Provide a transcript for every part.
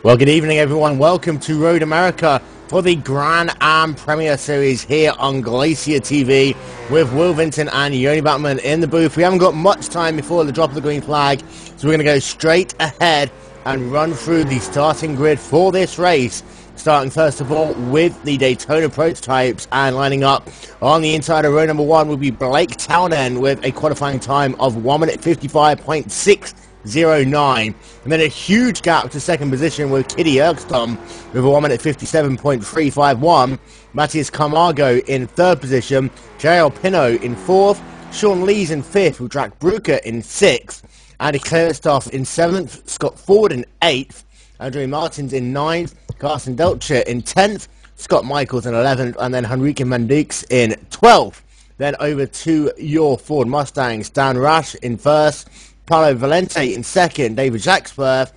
Well, good evening, everyone. Welcome to Road America for the Grand Am Premier Series here on Glacier TV with Will Vinton and Yoni Batman in the booth. We haven't got much time before the drop of the green flag, so we're going to go straight ahead and run through the starting grid for this race. Starting first of all with the Daytona prototypes, and lining up on the inside of row number 1 will be Blake Townend with a qualifying time of 1 minute 55.609, and then a huge gap to second position with Kitty Erkstrom with a 1 minute 57.351. Matthias Camargo in third position, JL Pinot in fourth, Sean Lees in fifth with Drac Brucker in sixth, Andy Kleverstoff in seventh, Scott Ford in eighth, Andrew Martins in ninth, Carson Delcher in 10th, Scott Michaels in 11th, and then Henrique Mendix in 12th. Then over to your Ford Mustangs, Dan Rash in first, Paulo Valente in second, David Jacksworth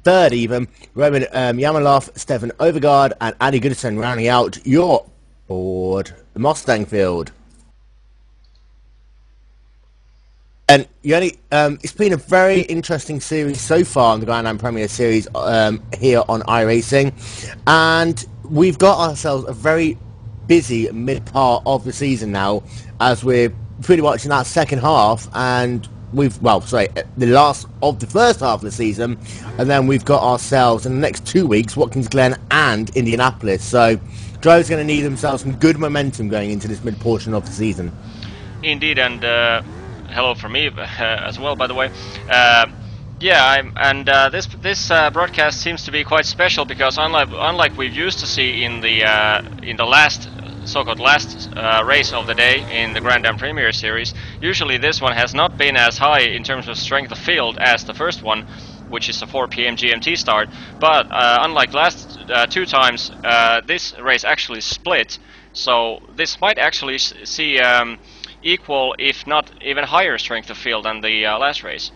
third even, Roman Yamalov, Stefan Overgaard, and Andy Goodison rounding out your Ford Mustang field. And Yoni, it's been a very interesting series so far in the Grand Am Premier Series here on iRacing, and we've got ourselves a very busy mid-part of the season now, as we're pretty much in that second half, and the last of the first half of the season, and then we've got ourselves in the next 2 weeks Watkins Glen and Indianapolis, so drivers are going to need themselves some good momentum going into this mid-portion of the season. Indeed, and hello from me as well, by the way. This broadcast seems to be quite special because unlike we used to see in the last so-called last race of the day in the Grand Am Premier Series, usually this one has not been as high in terms of strength of field as the first one, which is a 4 p.m. GMT start. But unlike last two times, this race actually split, so this might actually see equal, if not even higher strength of field than the last race.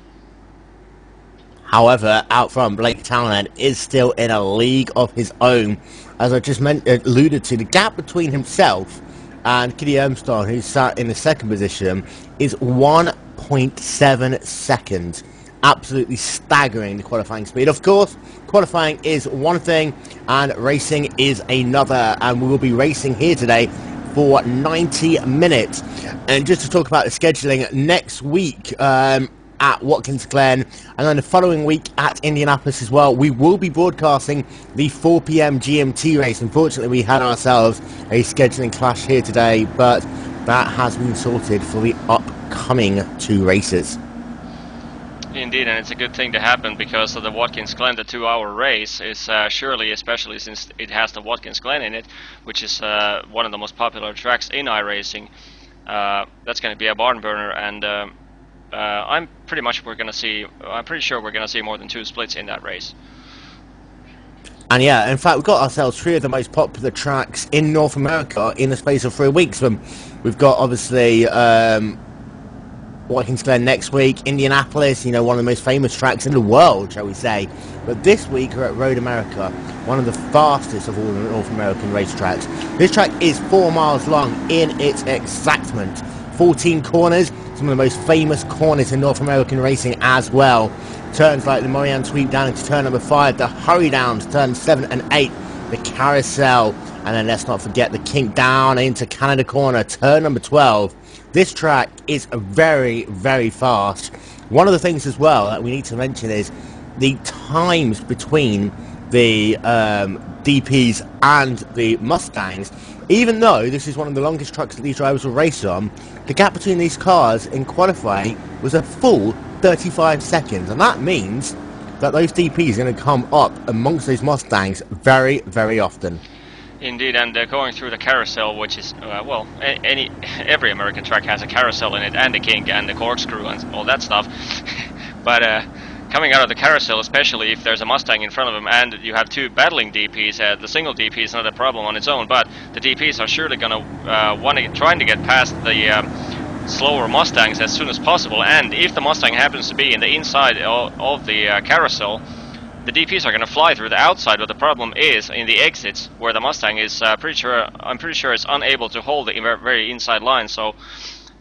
However, out front, Blake Townend is still in a league of his own. As I just alluded to, the gap between himself and Kitty Erkstrom, who sat in the second position, is 1.7 seconds. Absolutely staggering, the qualifying speed. Of course, qualifying is one thing and racing is another, and we will be racing here today for 90 minutes. And just to talk about the scheduling, next week at Watkins Glen, and then the following week at Indianapolis as well, we will be broadcasting the 4 p.m. GMT race. Unfortunately, we had ourselves a scheduling clash here today, but that has been sorted for the upcoming 2 races. Indeed, and it's a good thing to happen because of the Watkins Glen, the 2-hour race is surely, especially since it has the Watkins Glen in it, which is one of the most popular tracks in iRacing. That's going to be a barn burner, and I'm pretty sure we're going to see more than 2 splits in that race. And yeah, in fact, we've got ourselves 3 of the most popular tracks in North America in the space of 3 weeks. We've got obviously Watkins Glen next week, Indianapolis, one of the most famous tracks in the world, shall we say. But this week we're at Road America, one of the fastest of all the North American racetracks. This track is 4 miles long in its exactment. 14 corners, some of the most famous corners in North American racing as well. Turns like the Morian sweep down into turn number 5, the hurry downs, turn 7 and 8, the carousel, and then let's not forget the kink down into Canada corner, turn number 12. This track is very, very fast. One of the things as well that we need to mention is the times between the DPs and the Mustangs. Even though this is one of the longest tracks that these drivers will race on, the gap between these cars in qualifying was a full 35 seconds, and that means that those DPs are going to come up amongst those Mustangs very, very often. Indeed, and going through the carousel, which is, every American track has a carousel in it, and the kink, and the corkscrew, and all that stuff. But coming out of the carousel, especially if there's a Mustang in front of them, and you have 2 battling DPs, the single DP is not a problem on its own, but the DPs are surely going to trying to get past the slower Mustangs as soon as possible, and if the Mustang happens to be in the inside of the carousel, the DPs are going to fly through the outside, but the problem is in the exits, where the Mustang is I'm pretty sure it's unable to hold the very inside line. So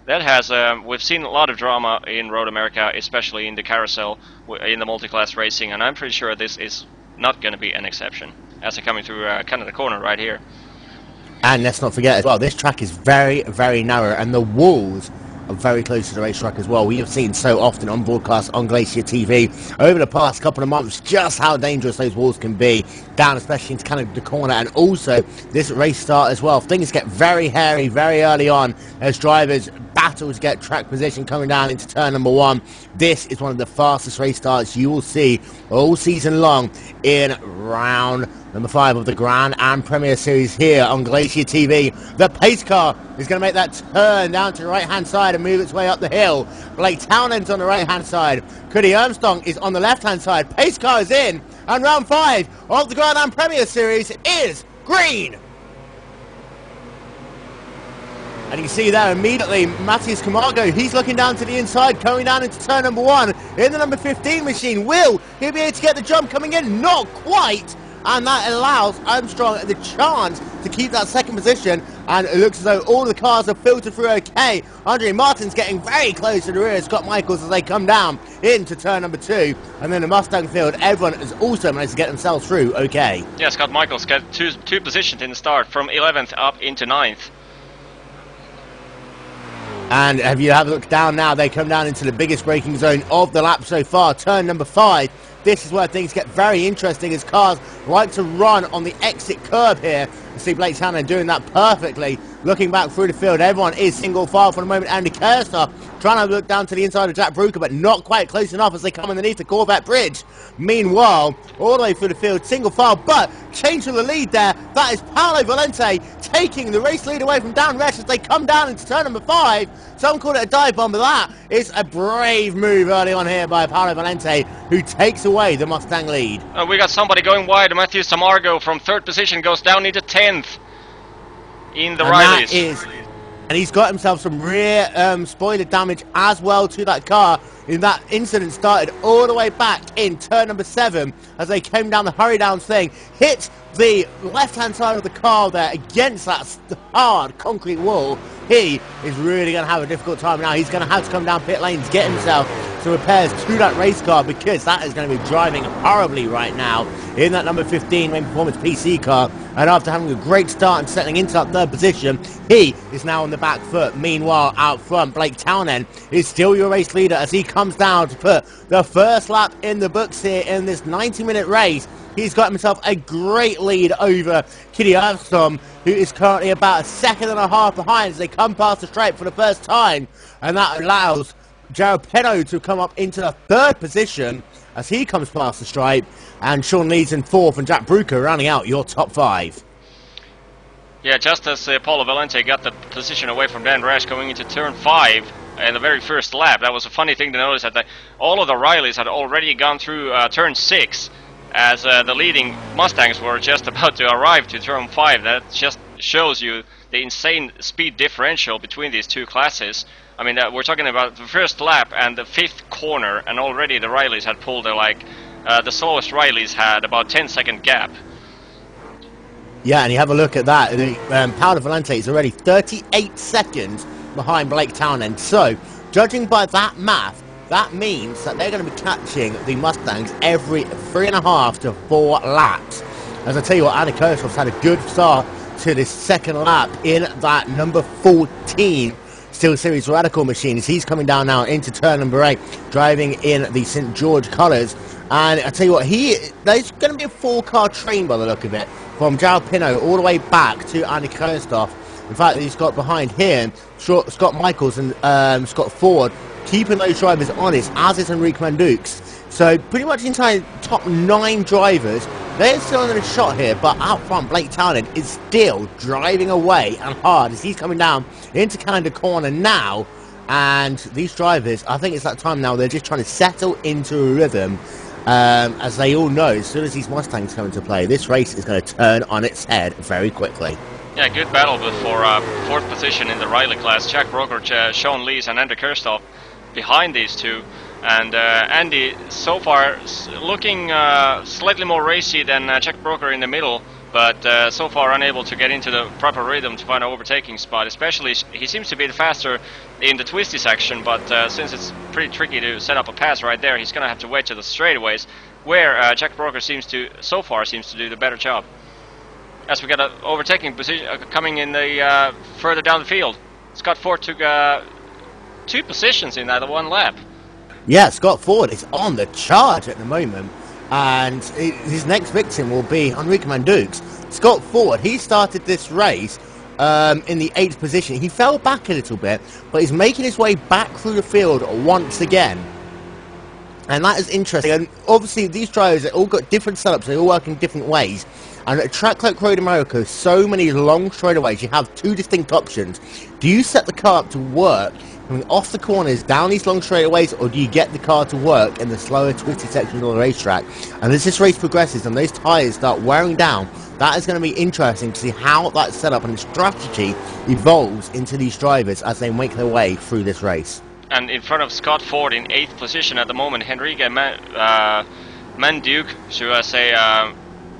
that has we've seen a lot of drama in Road America, especially in the carousel, in the multi-class racing, and I'm pretty sure this is not going to be an exception as they're coming through kind of the corner right here. And let's not forget as well, this track is very, very narrow, and the walls are very close to the racetrack as well. We have seen so often on broadcast on Glacier TV over the past couple of months just how dangerous those walls can be, down especially into kind of the corner, and also this race start as well. Things get very hairy very early on as drivers battle to get track position coming down into turn number 1. This is one of the fastest race starts you will see all season long in round number 5 of the Grand Am Premier Series here on Glacier TV. The pace car is going to make that turn down to the right-hand side and move its way up the hill. Blake Townend's on the right-hand side. Cody Armstrong is on the left-hand side. Pace car is in, and round 5 of the Grand Am Premier Series is green. And you can see there immediately, Matthias Camargo, he's looking down to the inside, coming down into turn number 1 in the number 15 machine. Will he be able to get the jump coming in? Not quite. And that allows Armstrong the chance to keep that second position, and it looks as though all the cars are filtered through okay. Andre Martin's getting very close to the rear of Scott Michaels as they come down into turn number 2, and then the Mustang field, everyone has also managed to get themselves through okay. Yeah, Scott Michaels got two positions in the start, from 11th up into 9th. And if you have a look down now, they come down into the biggest braking zone of the lap so far, turn number 5. This is where things get very interesting as cars like to run on the exit curb here. You see Blake Townend doing that perfectly. Looking back through the field, everyone is single file for the moment. Andy Kerster trying to look down to the inside of Jack Bruker, but not quite close enough as they come underneath the Corvette bridge. Meanwhile, all the way through the field, single file, but change to the lead there. That is Paolo Valente taking the race lead away from Dan Resch as they come down into turn number 5. Some call it a dive bomb, but that is a brave move early on here by Paolo Valente, who takes away the Mustang lead. We got somebody going wide. Matthew Tamargo from 3rd position goes down into 10th in the Rileys. And he's got himself some rear spoiler damage as well to that car. In that incident started all the way back in turn number 7 as they came down the hurry downs thing, hit the left-hand side of the car there against that hard concrete wall. He is really going to have a difficult time now. He's going to have to come down pit lane to get himself some repairs to that race car, because that is going to be driving horribly right now in that number 15 main performance PC car. And after having a great start and settling into that 3rd position, he is now on the back foot. Meanwhile, out front, Blake Townend is still your race leader as he comes down to put the first lap in the books here in this 90-minute race. He's got himself a great lead over Kitty Armstrong, who is currently about 1.5 seconds behind as they come past the stripe for the first time. And that allows Jared Peno to come up into the 3rd position as he comes past the stripe. And Sean Leeds in 4th, and Jack Bruker rounding out your top 5. Yeah, just as Paulo Valente got the position away from Dan Resch going into turn 5 in the very first lap, that was a funny thing to notice that all of the Rileys had already gone through turn 6 as the leading Mustangs were just about to arrive to turn 5. That just shows you the insane speed differential between these two classes. I mean, we're talking about the first lap and the 5th corner, and already the Rileys had pulled the slowest Rileys had about 10-second gap. Yeah, and you have a look at that. Paolo Valente is already 38 seconds behind Blake Townend. So, judging by that math, that means that they're going to be catching the Mustangs every 3.5 to 4 laps. As I tell you what, Andy Kirchhoff's had a good start to this 2nd lap in that number 14 Steel Series Radical machines. He's coming down now into turn number 8, driving in the St. George colours. And I tell you what, there's going to be a 4-car train by the look of it, from Jared Pino all the way back to Andy Kirchhoff. In fact, he's got behind here Scott Michaels and Scott Ford, keeping those drivers honest, as is Enrique Mandukes. So pretty much the entire top 9 drivers, they're still in a shot here, but out front Blake Townend is still driving away and hard as he's coming down into Canada Corner now. And these drivers, I think it's that time now, they're just trying to settle into a rhythm, as they all know, as soon as these Mustangs come into play, this race is going to turn on its head very quickly. Yeah, good battle for 4th position in the Riley class. Jack Broker, Sean Lees and Andy Kirchhoff behind these two. And Andy, so far, looking slightly more racy than Jack Broker in the middle, but so far unable to get into the proper rhythm to find an overtaking spot. Especially, he seems to be the faster in the twisty section, but since it's pretty tricky to set up a pass right there, he's going to have to wait to the straightaways, where Jack Broker so far seems to do the better job. As we got an overtaking position coming in the further down the field. Scott Ford took 2 positions in that one lap. Yeah, Scott Ford is on the charge at the moment, and his next victim will be Enrique Mandukes. Scott Ford, he started this race in the 8th position. He fell back a little bit, but he's making his way back through the field once again. And that is interesting. And obviously, these drivers have all got different setups. They all work in different ways. And at a track like Road America, so many long straightaways, you have 2 distinct options. Do you set the car up to work coming off the corners down these long straightaways, or do you get the car to work in the slower, twisty sections of the racetrack? And as this race progresses and those tyres start wearing down, that is going to be interesting to see how that setup and strategy evolves into these drivers as they make their way through this race. And in front of Scott Ford in 8th position at the moment, Enrique Manduke, should I say,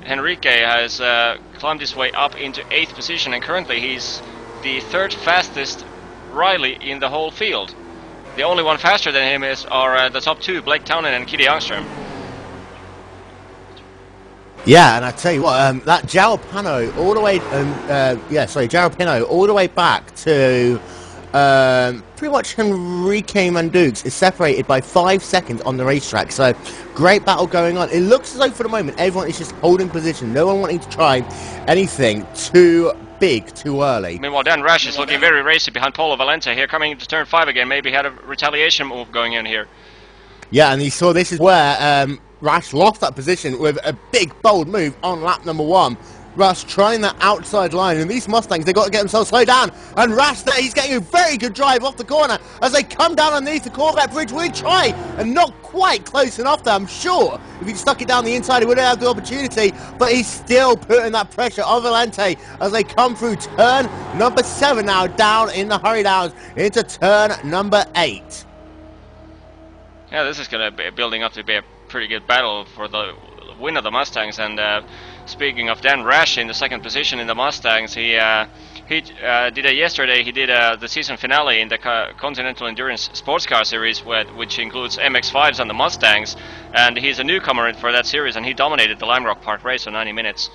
Enrique has climbed his way up into 8th position, and currently he's the 3rd fastest Riley in the whole field. The only one faster than him are the top 2, Blake Townend and Kitty Angstrom. Yeah, and I tell you what, that Jalapeno all the way, Jalapeno all the way back to pretty much Enrique Mandukes is separated by 5 seconds on the racetrack. So great battle going on. It looks as though for the moment everyone is just holding position, no one wanting to try anything too big too early. Meanwhile, Dan Rash is looking very racy behind Paulo Valente here, coming into turn 5 again. Maybe had a retaliation move going in here. Yeah, and you saw this is where Rash lost that position with a big bold move on lap number 1. Rash trying that outside line, and these Mustangs, they've got to get themselves slowed down. And Rash there, he's getting a very good drive off the corner as they come down underneath the Corvette bridge. We try, and not quite close enough there, I'm sure. If he'd stuck it down the inside, he would have had the opportunity, but he's still putting that pressure on Valente as they come through turn number 7 now, down in the hurry downs into turn number 8. Yeah, this is going to be building up to be a pretty good battle for the win of the Mustangs. And speaking of Dan Rash in the 2nd position in the Mustangs, he did yesterday. He did the season finale in the Continental Endurance Sports Car Series, which includes MX-5s and the Mustangs. And he's a newcomer for that series, and he dominated the Lime Rock Park race for 90 minutes.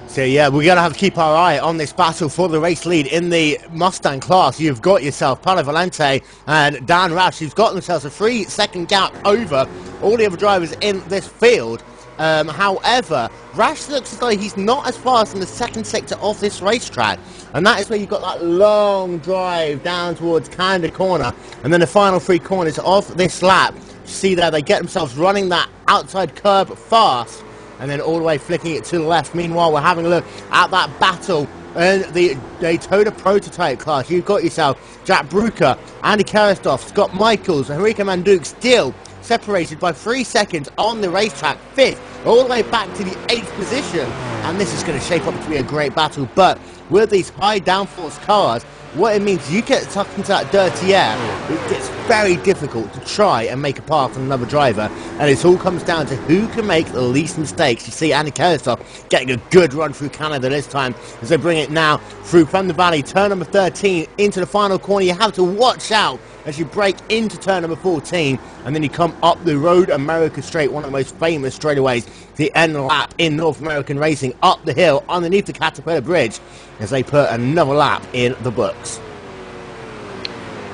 So yeah, we're going to have to keep our eye on this battle for the race lead in the Mustang class. You've got yourself Paulo Valente and Dan Rash, who've got themselves a 3-second gap over all the other drivers in this field. However, Rash looks as though he's not as fast in the 2nd sector of this racetrack, and that is where you've got that long drive down towards Canada Corner, and then the final 3 corners of this lap. You see there, they get themselves running that outside curb fast, and then all the way flicking it to the left. Meanwhile, we're having a look at that battle in the Daytona Prototype class. You've got yourself Jack Brucker, Andy Karistoff, Scott Michaels, Enrique Mandukes still separated by 3 seconds on the racetrack, 5th, all the way back to the 8th position. And this is going to shape up to be a great battle, but with these high downforce cars, what it means, you get tucked into that dirty air, it gets very difficult to try and make a path on another driver, and it all comes down to who can make the least mistakes. You see Andy Karistoff getting a good run through Canada this time as they bring it now through Thunder Valley, turn number 13 into the final corner. You have to watch out as you break into turn number 14, and then you come up the Road America straight, one of the most famous straightaways, the end lap in North American racing, up the hill underneath the Caterpillar Bridge as they put another lap in the books.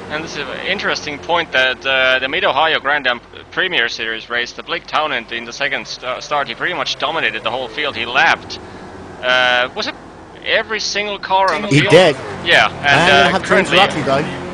And this is an interesting point that the Mid-Ohio Grand Am Premier Series race, the Blake Townend in the 2nd start, he pretty much dominated the whole field. He lapped, was it every single car on the field? He did. Yeah, and I have to interrupt you though.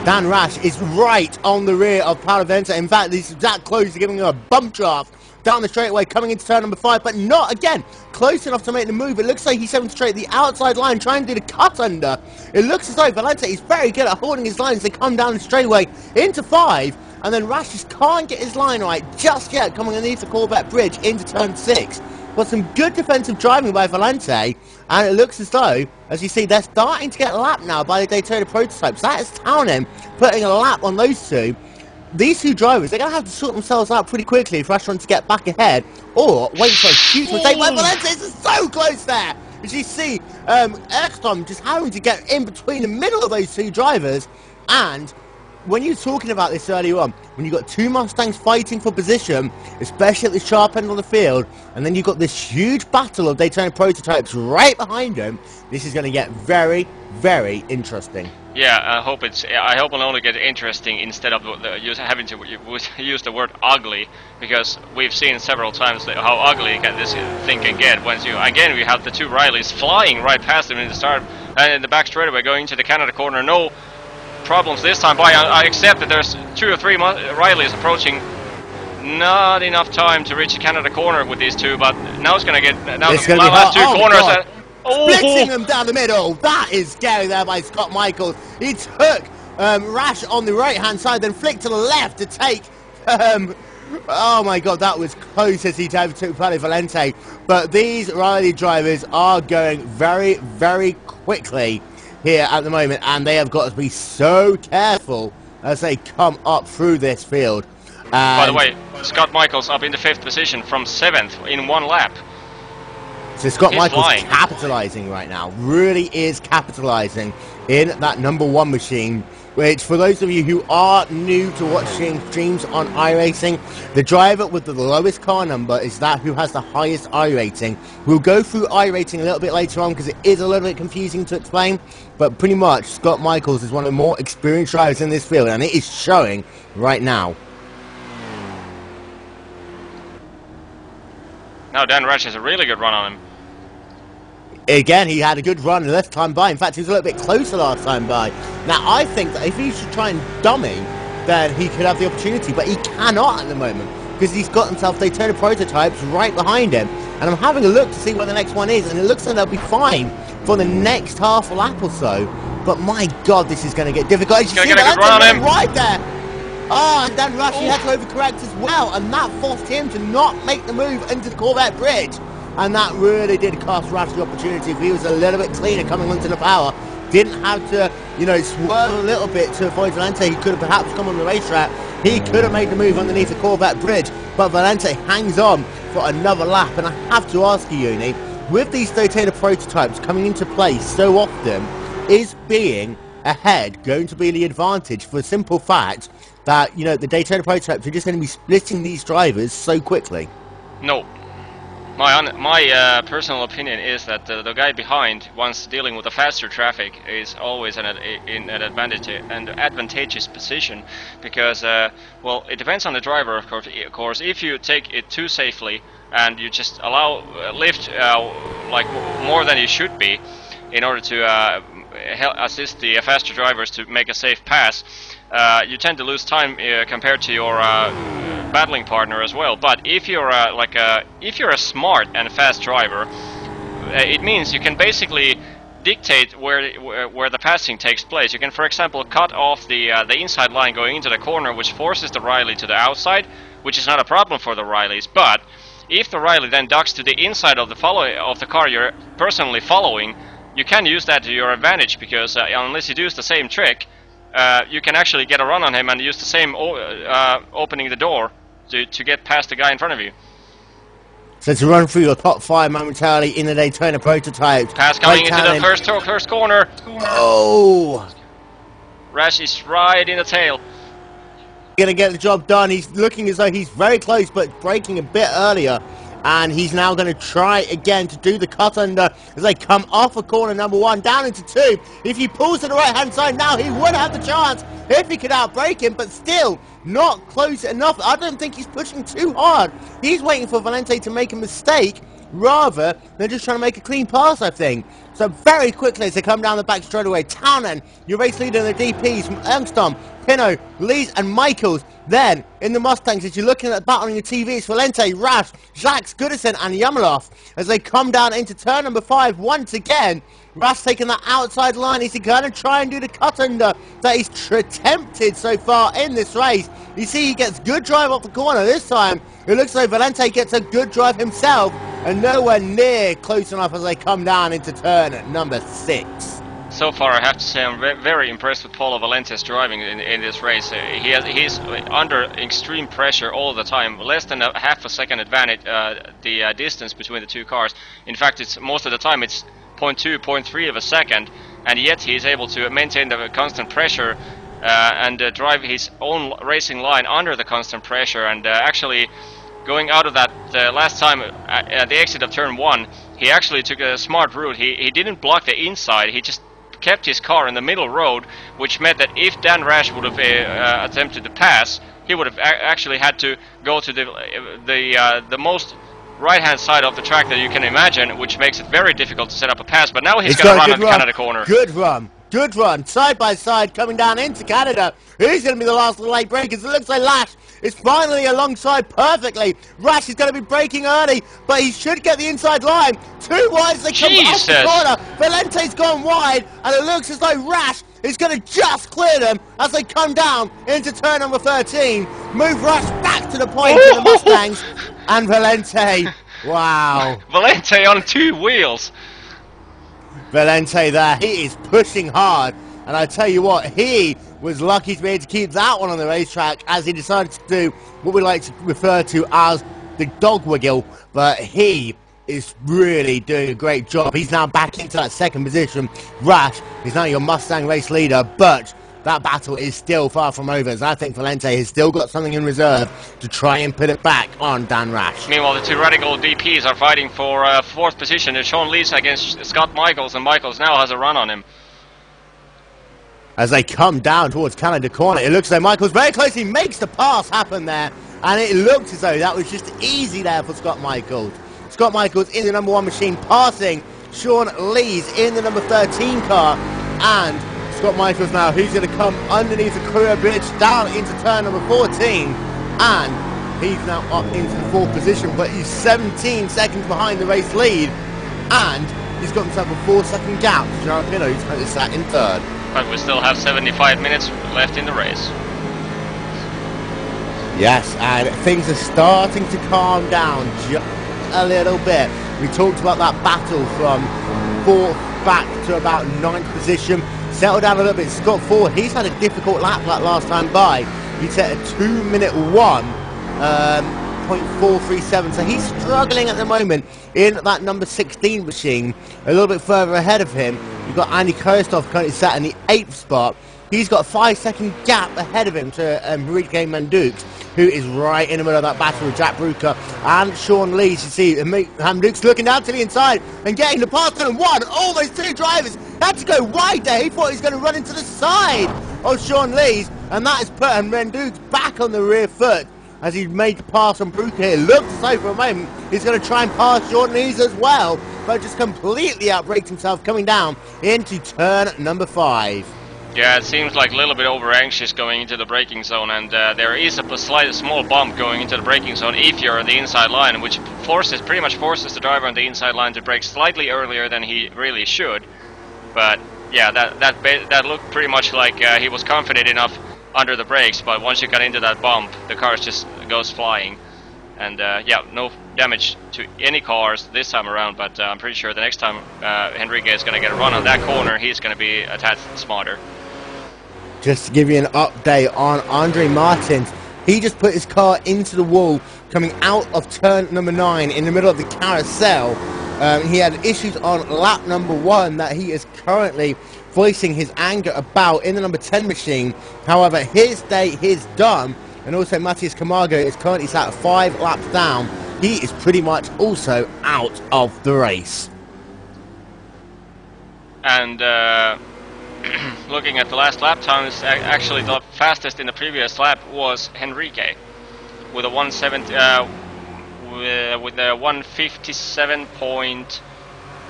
Dan Rash is right on the rear of Paulo Valente. In fact, he's that close to giving him a bump draft down the straightaway, coming into turn number 5, but not again close enough to make the move. It looks like he's having to straight the outside line, trying to do the cut under. It looks as though Valente is very good at holding his lines. They come down the straightaway into 5, and then Rash just can't get his line right just yet, coming underneath the Corvette Bridge into turn 6. But some good defensive driving by Valente, and it looks as though, as you see, they're starting to get lapped now by the Daytona Prototypes. That is Townend putting a lap on those two. these two drivers, they're going to have to sort themselves out pretty quickly if Rush wants to get back ahead, or wait for a huge mistake by Valente. It's so close there. As you see, Ekstrom just having to get in between the middle of those two drivers, and when you're talking about this earlier on, when you've got two Mustangs fighting for position, especially at the sharp end of the field, and then you've got this huge battle of Daytona prototypes right behind them, this is going to get very, very interesting. Yeah, I hope it'll only get interesting instead of having to use the word ugly, because we've seen several times how ugly this thing can get. Once we have the two Rileys flying right past them in the start and in the back straightaway going into the Canada corner. No problems this time. I accept that there's 2 or 3 Rileys approaching. Not enough time to reach the Canada corner with these two, but now it's gonna get the last two corners. Splitting them down the middle. That is scary there by Scott Michaels. He took Rash on the right-hand side, then flicked to the left to take... oh my god, that was close as he took Pali Valente. But these Riley drivers are going very, very quickly here at the moment, and they have got to be so careful as they come up through this field. By the way, Scott Michaels up in the 5th position from 7th in 1 lap. So Scott Michaels capitalising right now, really is capitalising in that #1 machine, which for those of you who are new to watching streams on iRacing, the driver with the lowest car number is that who has the highest iRating. We'll go through iRating a little bit later on because it is a little bit confusing to explain, but pretty much Scott Michaels is one of the more experienced drivers in this field, and it is showing right now. Now Dan Rush has a really good run on him. Again, he had a good run last time by. In fact, he was a little bit closer last time by. Now, I think that if he should try and dummy, then he could have the opportunity, but he cannot at the moment because he's got himself Daytona prototypes right behind him. And I'm having a look to see where the next one is, and it looks like they'll be fine for the next half a lap or so. But my God, this is going to get difficult. He's going to get a good run on him. Right there. Oh, and Dan Rush, he had to overcorrect as well, and that forced him to not make the move into the Corvette bridge. And that really did cost Rush the opportunity. If he was a little bit cleaner coming onto the power, didn't have to, you know, swerve a little bit to avoid Valente, he could have perhaps come on the racetrack. He could have made the move underneath the Corvette bridge, but Valente hangs on for another lap. And I have to ask you, Uni, with these Daytona prototypes coming into play so often, is being ahead going to be the advantage for the simple fact that, you know, the Daytona prototypes are just going to be splitting these drivers so quickly? No. My personal opinion is that the guy behind, once dealing with the faster traffic, is always in an advantageous position, because well, it depends on the driver, of course. If you take it too safely and you just allow lift like more than you should be, in order to assist the faster drivers to make a safe pass, you tend to lose time compared to your battling partner as well. But if you're if you're a smart and fast driver, it means you can basically dictate where the passing takes place. You can, for example, cut off the inside line going into the corner, which forces the Riley to the outside, which is not a problem for the Rileys. But if the Riley then ducks to the inside of the car you're personally following, you can use that to your advantage, because unless you do the same trick, you can actually get a run on him and use the same opening the door to get past the guy in front of you. So to run through your top 5 momentarily in the Daytona prototypes. Pass coming into the first corner. Oh! Rash is right in the tail. Gonna get the job done. He's looking as though he's very close, but braking a bit earlier. And he's now going to try again to do the cut under as they come off of corner #1 down into 2. If he pulls to the right hand side now, he would have the chance if he could outbrake him, but still not close enough. I don't think he's pushing too hard. He's waiting for Valente to make a mistake rather than just trying to make a clean pass, I think. So very quickly as they come down the back straightaway, Townend, your race leader in the DPs, from Engstrom, Pinot, Lees and Michaels. Then in the Mustangs, as you're looking at the battle on your TV, it's Valente, Rash, Jacques, Goodison and Yamalov as they come down into turn #5 once again. Rash taking that outside line. Is he going to try and do the cut under that he's attempted so far in this race? You see he gets good drive off the corner this time. It looks like Valente gets a good drive himself and nowhere near close enough as they come down into turn #6. So far, I have to say I'm very impressed with Paulo Valente's driving in this race. He's under extreme pressure all the time. Less than a half a second advantage, the distance between the two cars. In fact, it's most of the time it's 0.2, 0.3 of a second, and yet he's able to maintain the constant pressure and drive his own racing line under the constant pressure. And actually, going out of that last time at the exit of turn 1, he actually took a smart route. He didn't block the inside. He just kept his car in the middle road, which meant that if Dan Rash would have attempted to pass, he would have actually had to go to the most right-hand side of the track that you can imagine, which makes it very difficult to set up a pass. But now he's going to run at the Canada corner. Good run, side by side, coming down into Canada. Who's going to be the last of the late breakers? It looks like Lash is finally alongside perfectly. Rash is going to be braking early, but he should get the inside line. Too wide as they come off the corner. Valente's gone wide, and it looks as though Rash is going to just clear them as they come down into turn number 13. Move Rash back to the point of the Mustangs, and Valente. Wow. Valente on 2 wheels. Valente there, he is pushing hard, and I tell you what, he was lucky to be able to keep that one on the racetrack as he decided to do what we like to refer to as the dog wiggle, but he is really doing a great job. He's now back into that second position. Rash is now your Mustang race leader, but that battle is still far from over, as I think Valente has still got something in reserve to try and put it back on Dan Rash. Meanwhile, the 2 Radical DPs are fighting for 4th position. It's Sean Lees against Scott Michaels, and Michaels now has a run on him. As they come down towards Canada corner, it looks like Michaels very closely makes the pass happen there, and it looked as though that was just easy there for Scott Michaels. Scott Michaels in the number 1 machine, passing Sean Lees in the number 13 car, and Scott Michaels now, who's going to come underneath the Courier Bridge down into turn number 14, and he's now up into the 4th position, but he's 17 seconds behind the race lead, and he's got himself a 4-second gap to Gerard Pinot, who's currently sat in 3rd. But we still have 75 minutes left in the race. Yes, and things are starting to calm down just a little bit. We talked about that battle from 4th back to about 9th position. Settle down a little bit. Scott Ford, he's had a difficult lap that last time by. He set a 2-minute 1.437, so he's struggling at the moment in that number 16 machine. A little bit further ahead of him, you've got Andy Kirstoff currently sat in the 8th spot. He's got a 5-second gap ahead of him to Enrique Mandukes, who is right in the middle of that battle with Jack Brucker and Sean Lees. You see Mandukes looking down to the inside and getting the pass on one. All those 2 drivers had to go wide there. He thought he was going to run into the side of Sean Lees, and that has put Mandukes back on the rear foot as he made the pass on Brucker here. Looks as though for a moment he's going to try and pass Sean Lees as well, but just completely outbraked himself coming down into turn number 5. Yeah, it seems like a little bit over-anxious going into the braking zone, and there is a small bump going into the braking zone if you're on the inside line, which pretty much forces the driver on the inside line to brake slightly earlier than he really should. But yeah, that looked pretty much like he was confident enough under the brakes, but once you got into that bump, the car just goes flying. And yeah, no damage to any cars this time around, but I'm pretty sure the next time Enrique is going to get a run on that corner, he's going to be a tad smarter. Just to give you an update on Andre Martins, he just put his car into the wall coming out of turn number 9 in the middle of the carousel. He had issues on lap number 1 that he is currently voicing his anger about in the number 10 machine. However, his day is done, and also Matias Camargo is currently sat 5 laps down. He is pretty much also out of the race. And looking at the last lap times, actually the fastest in the previous lap was Enrique with a 157 point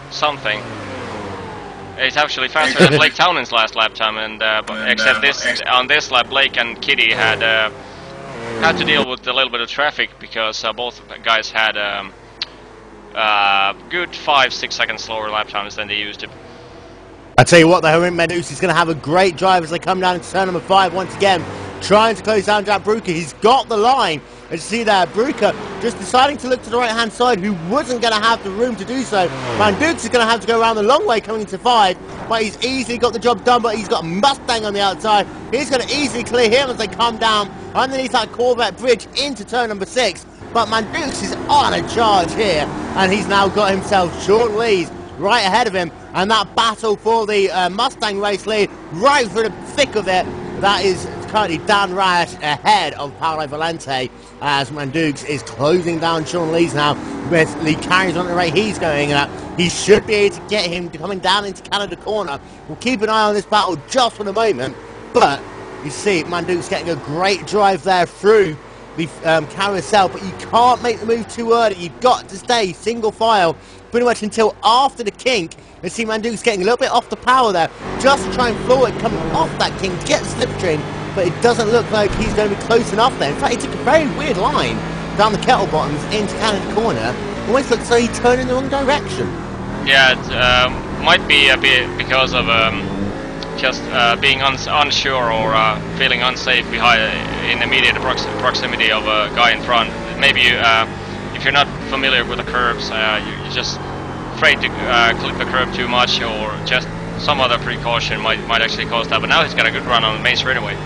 something. It's actually faster than Blake Townend's last lap time, and except on this lap, Blake and Kitty had to deal with a little bit of traffic because both guys had good 5-6 seconds slower lap times than they used to. I tell you what, the Harim Medus is going to have a great drive as they come down into turn number 5 once again. trying to close down Jack Bruker. He's got the line. As you see there, Bruker just deciding to look to the right-hand side, who wasn't going to have the room to do so. Van Dukes is going to have to go around the long way coming into 5, but he's easily got the job done, but he's got a Mustang on the outside. He's going to easily clear him as they come down underneath that Corvette bridge into turn number 6. But Mandukes is on a charge here, and he's now got himself Sean Lees right ahead of him, and that battle for the Mustang race lead right through the thick of it. That is currently Dan Rash ahead of Paolo Valente, as Mandukes is closing down Sean Lees now with the carries on the rate he's going at. He should be able to get him coming down into Canada corner. We'll keep an eye on this battle just for the moment, but you see Mandukes getting a great drive there through the carousel, but you can't make the move too early. You've got to stay single file pretty much until after the kink. You see Mandukes getting a little bit off the power there, just to try and floor it coming off that kink to get the slipstream, but it doesn't look like he's going to be close enough there. In fact, he took a very weird line down the kettle bottoms into Canada corner. Almost looks like he turned in the wrong direction. Yeah, it might be a bit because of just being unsure or feeling unsafe behind in immediate proximity of a guy in front. Maybe if you're not familiar with the curves, you're just afraid to clip the curb too much, or just some other precaution might actually cause that. But now he's got a good run on the main straightaway.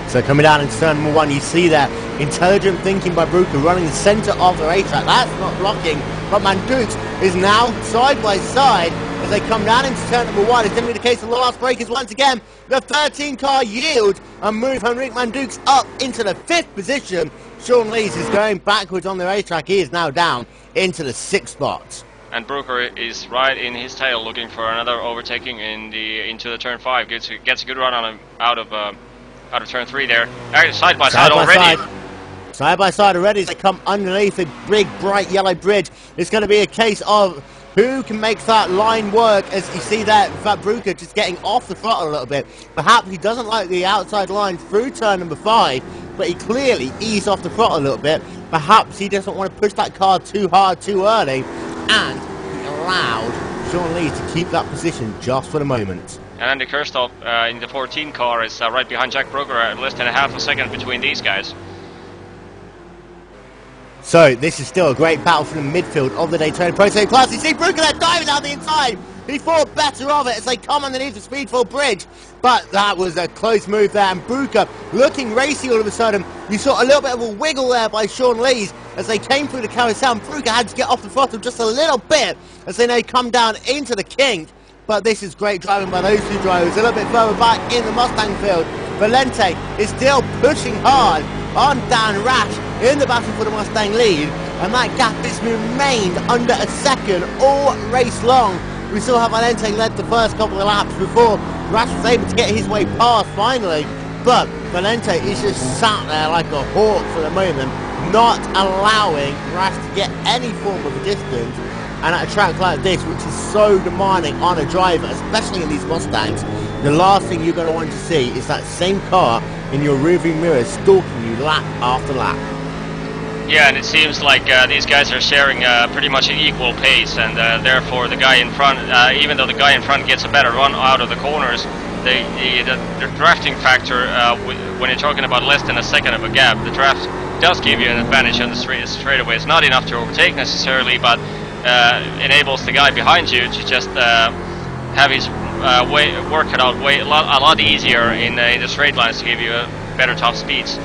So coming down into turn number 1, you see that intelligent thinking by Bruker running the centre of the racetrack. That's not blocking, but Mandukes is now side by side as they come down into turn number 1. It's going to be the case of the last breakers once again. The 13 car yield and move Henrik Mandukes up into the 5th position. Sean Lees is going backwards on the racetrack. He is now down into the 6th spot. And Bruker is right in his tail, looking for another overtaking into the turn 5. Gets a good run on him out of turn 3 there. Side by side already. Side by side already as they come underneath a big bright yellow bridge. It's going to be a case of who can make that line work, as you see that Bruker just getting off the throttle a little bit. Perhaps he doesn't like the outside line through turn number 5, but he clearly eased off the throttle a little bit. Perhaps he doesn't want to push that car too hard too early, and he allowed Sean Lees to keep that position just for the moment. And Andy Kirstoff in the 14 car is right behind Jack Bruker, less than a half a second between these guys. So this is still a great battle for the midfield of the Daytona Pro Series Class. You see Bruker there diving down the inside. He thought better of it as they come underneath the Speedful Bridge. But that was a close move there. And Bruker looking racy all of a sudden. You saw a little bit of a wiggle there by Sean Lees as they came through the carousel. And Bruker had to get off the throttle just a little bit as they now come down into the kink. But this is great driving by those two drivers. A little bit further back in the Mustang field, Valente is still pushing hard on Dan Rash in the battle for the Mustang lead, and that gap has remained under a second all race long. We saw how Valente led the first couple of laps before Rash was able to get his way past finally, but Valente is just sat there like a hawk for the moment, not allowing Rash to get any form of a distance. And at a track like this, which is so demanding on a driver, especially in these Mustangs, the last thing you're going to want to see is that same car in your rearview mirror stalking you lap after lap. Yeah, and it seems like these guys are sharing pretty much an equal pace, and therefore the guy in front, even though the guy in front gets a better run out of the corners, the drafting factor, when you're talking about less than a second of a gap, the draft does give you an advantage on the straightaway. It's not enough to overtake necessarily, but enables the guy behind you to just have his work it out a lot easier in the straight lines to give you better top speeds.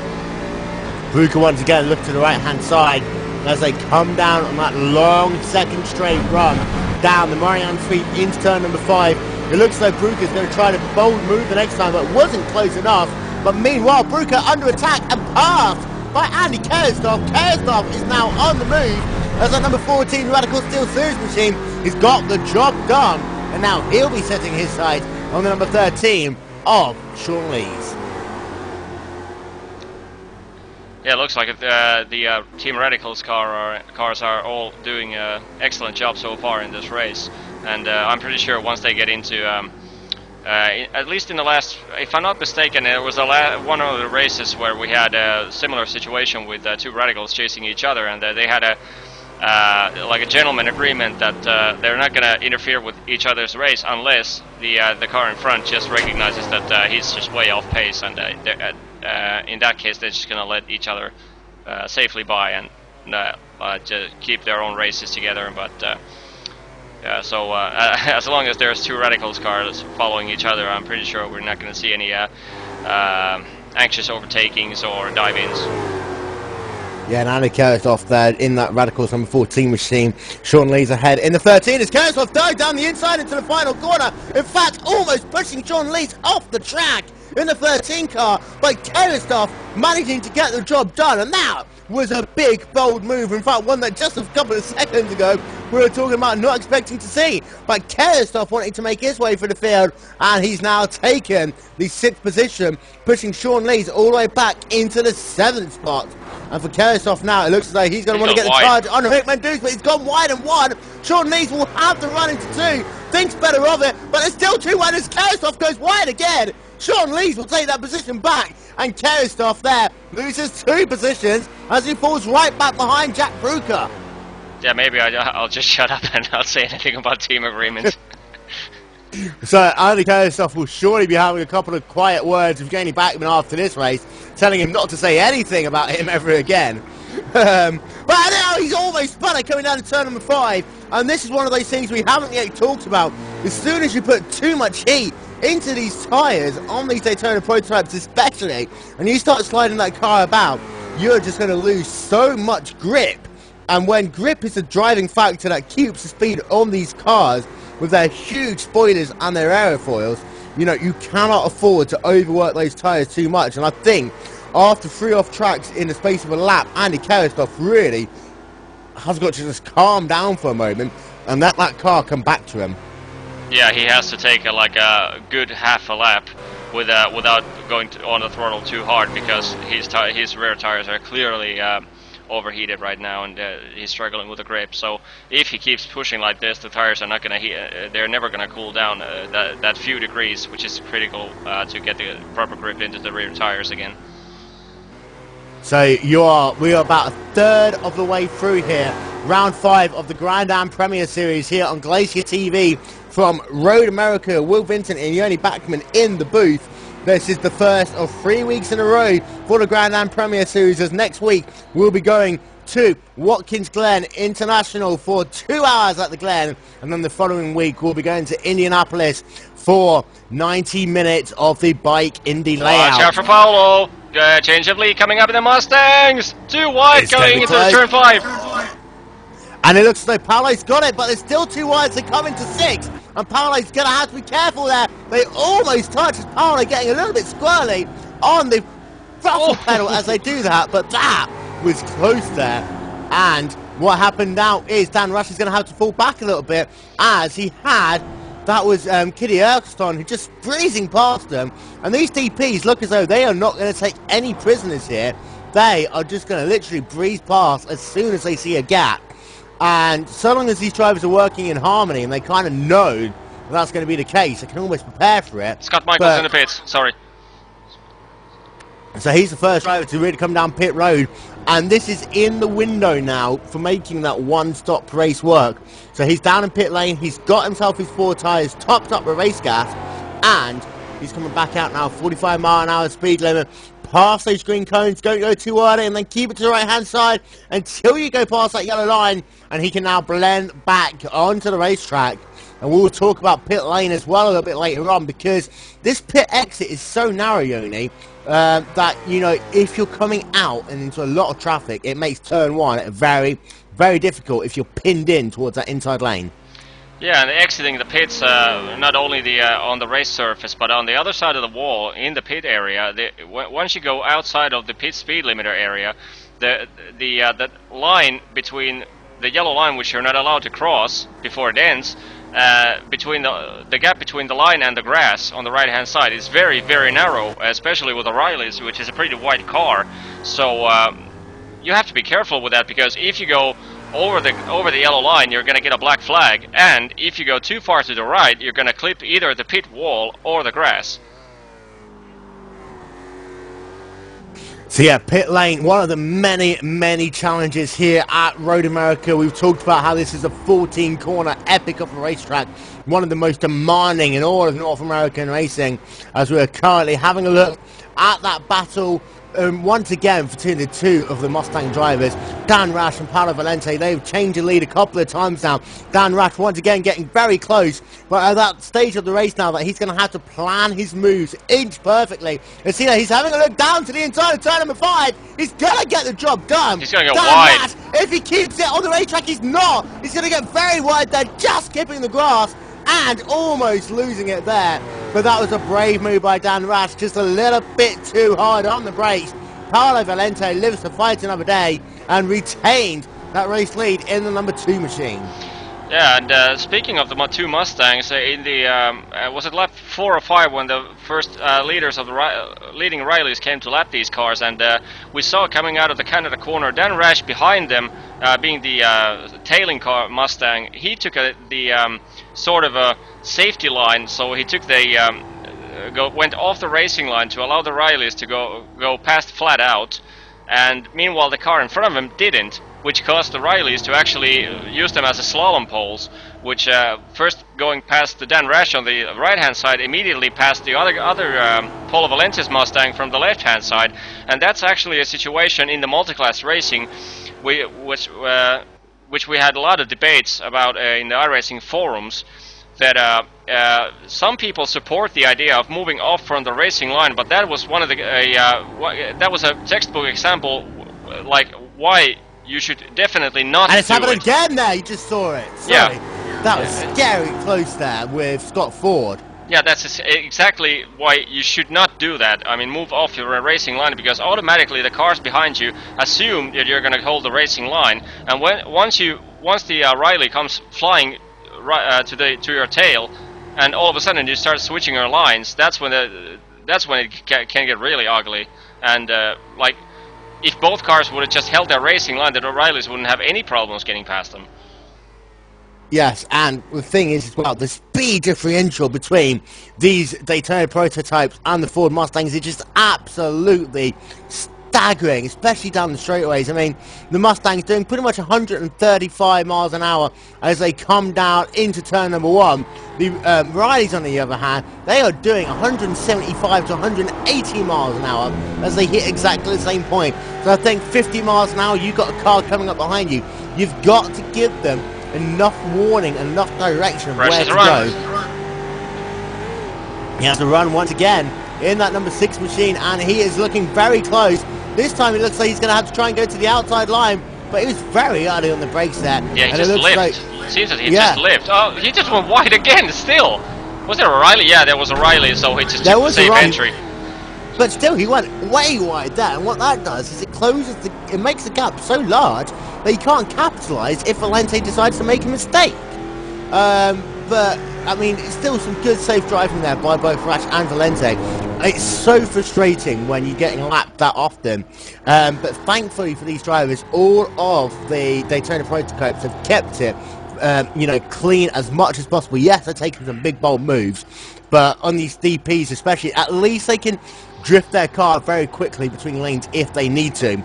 Bruker once again look to the right hand side as they come down on that long second straight run down the Marianne Street into turn number 5. It looks like Bruker's going to try to bold move the next time, but wasn't close enough. But meanwhile, Bruker under attack and passed by Andy Kerstoff. Kerstoff is now on the move as that number 14 Radical Steel Series machine has got the job done, and now he'll be setting his sights on the number 13 of Sean Lees. Yeah, it looks like the Team Radical's cars are all doing an excellent job so far in this race, and I'm pretty sure once they get into at least in the last, if I'm not mistaken, it was one of the races where we had a similar situation with two Radicals chasing each other, and they had like a gentleman agreement that they're not going to interfere with each other's race unless the car in front just recognizes that he's just way off pace, and in that case they're just going to let each other safely by and just keep their own races together. But so as long as there's two Radicals cars following each other, I'm pretty sure we're not going to see any anxious overtakings or dive-ins. Yeah, and Andy Kerstoff there in that Radicals number 14 machine. Sean Lee's ahead in the 13 as Kerstoff dives down the inside into the final corner. In fact, almost pushing Sean Lee's off the track in the 13 car, but Kerstoff managing to get the job done, and that was a big, bold move. In fact, one that just a couple of seconds ago we were talking about not expecting to see. But Kerstoff wanting to make his way for the field, and he's now taken the 6th position, pushing Sean Lee's all the way back into the 7th spot. And for Kerstoff now, it looks as though he's going to want to get the charge on Hickman Dukes, but he's gone wide and one. Sean Lees will have to run into 2. Thinks better of it, but there's still 2 wide as Kerstoff goes wide again. Sean Lees will take that position back, and Kerstoff there loses 2 positions as he falls right back behind Jack Brucker. Yeah, maybe I'll just shut up and not say anything about team agreements. So Andy Kerstoff will surely be having a couple of quiet words with Jamie Backman after this race, telling him not to say anything about him ever again. But now he's almost spun it coming down to turn number 5, and this is one of those things we haven't yet talked about. As soon as you put too much heat into these tyres, on these Daytona prototypes especially, and you start sliding that car about, you're just going to lose so much grip. And when grip is the driving factor that keeps the speed on these cars, with their huge spoilers and their aerofoils, you know, you cannot afford to overwork those tyres too much. And I think after 3 off tracks in the space of a lap, Andy Kerstoff really has got to just calm down for a moment and let that car come back to him. Yeah, he has to take like a good half a lap without going on the throttle too hard, because his rear tires are clearly overheated right now, and he's struggling with the grip. So if he keeps pushing like this, the tires are not going to they're never going to cool down that few degrees, which is critical to get the proper grip into the rear tires again. So we are about a third of the way through here. Round 5 of the Grand Am Premier Series here on Glacier TV from Road America. Will Vincent and Yoni Backman in the booth. This is the first of 3 weeks in a row for the Grand Am Premier Series, as next week we'll be going to Watkins Glen International for 2 hours at the Glen, and then the following week we'll be going to Indianapolis for 90 minutes of the bike Indy layout. Watch out for Paolo! Change of lead coming up in the Mustangs! Too wide going into the turn 5! And it looks as though Paolo's got it, but there's still 2 wides to come into 6. And Paolo's going to have to be careful there. They almost touch as Paolo getting a little bit squirrely on the throttle pedal as they do that. But that was close there. And what happened now is Dan Rush is going to have to fall back a little bit, as he had, that was Kitty Erkston, who just breezing past them. And these DPs look as though they are not going to take any prisoners here. They are just going to literally breeze past as soon as they see a gap. And so long as these drivers are working in harmony and they kind of know that's going to be the case, they can almost prepare for it. Scott Michaels in the pits, sorry. So he's the first driver to really come down pit road. And this is in the window now for making that one-stop race work. So he's down in pit lane, he's got himself his 4 tyres, topped up the race gas, and he's coming back out now, 45-mile-an-hour speed limit. Past those green cones, don't go too early, and then keep it to the right-hand side until you go past that yellow line, and he can now blend back onto the racetrack. And we'll talk about pit lane as well a little bit later on, because this pit exit is so narrow, Yoni, that, you know, if you're coming out and into a lot of traffic, it makes turn 1 very, very difficult if you're pinned in towards that inside lane. Yeah, and exiting the pits, not only on the race surface, but on the other side of the wall, in the pit area, once you go outside of the pit speed limiter area, the line between the yellow line, which you're not allowed to cross before it ends, between the gap between the line and the grass on the right hand side is very, very narrow, especially with the Rileys, which is a pretty wide car. So you have to be careful with that, because if you go over the yellow line, you're going to get a black flag, and if you go too far to the right, you're going to clip either the pit wall or the grass. So yeah, pit lane, one of the many challenges here at Road America. We've talked about how this is a 14-corner epic of a racetrack, one of the most demanding in all of North American racing, as we're currently having a look at that battle once again between the two of the Mustang drivers, Dan Rash and Paolo Valente. They've changed the lead a couple of times now. Dan Rash once again getting very close, but at that stage of the race now that he's going to have to plan his moves inch perfectly. You see that he's having a look down to the inside of turn number 5. He's going to get the job done. He's going to go Dan wide. Rash, if he keeps it on the racetrack, he's not. He's going to get very wide there, just skipping the grass and almost losing it there. But that was a brave move by Dan Rash, just a little bit too hard on the brakes. Paolo Valente lives to fight another day and retained that race lead in the number 2 machine. Yeah, and speaking of the two Mustangs, in the was it lap 4 or 5 when the first leaders of the leading Rileys came to lap these cars, and we saw coming out of the Canada corner, Dan Rash behind them, being the tailing car Mustang. He took the sort of a safety line, so he took the went off the racing line to allow the Rileys to go past flat out, and meanwhile the car in front of him didn't, which caused the Rileys to actually use them as a slalom poles, which first going past the Dan Rash on the right hand side, immediately past the other Paolo Valente's Mustang from the left hand side. And that's actually a situation in the multi-class racing which we had a lot of debates about in the iRacing forums, that some people support the idea of moving off from the racing line, but that was one of the that was a textbook example, like why you should definitely not. And it's do happened it. again there. You just saw it. Sorry. Yeah, that was scary close there with Scott Ford. Yeah, that's exactly why you should not do that. I mean, move off your racing line, because automatically the cars behind you assume that you're going to hold the racing line, and once the Riley comes flying to your tail, and all of a sudden you start switching your lines, that's when it can get really ugly. And like, if both cars would have just held their racing line, the Rileys wouldn't have any problems getting past them. Yes, and the thing is as well, the speed differential between these Daytona prototypes and the Ford Mustangs is just absolutely staggering, especially down the straightaways. I mean, the Mustang's doing pretty much 135 miles an hour as they come down into turn number 1. The Rileys, on the other hand, they are doing 175 to 180 miles an hour as they hit exactly the same point. So I think 50 miles an hour, you've got a car coming up behind you. You've got to give them enough warning, enough direction of where to go. He has to run once again in that number 6 machine, and he is looking very close. This time it looks like he's going to have to try and go to the outside line, but he was very early on the brakes there. Yeah, he and just lived. like, Seems that he just lived. Oh, he just went wide again, still. Was there a Riley? Yeah, there was a Riley, so he just took the same entry. But still, he went way wide there, and what that does is it makes the gap so large that he can't capitalise if Valente decides to make a mistake. But I mean, it's still some good safe driving there by both Rash and Valente. It's so frustrating when you're getting lapped that often, but thankfully for these drivers, all of the Daytona prototypes have kept it clean as much as possible. Yes, they're taking some big bold moves, but on these DPs especially, at least they can drift their car very quickly between lanes if they need to.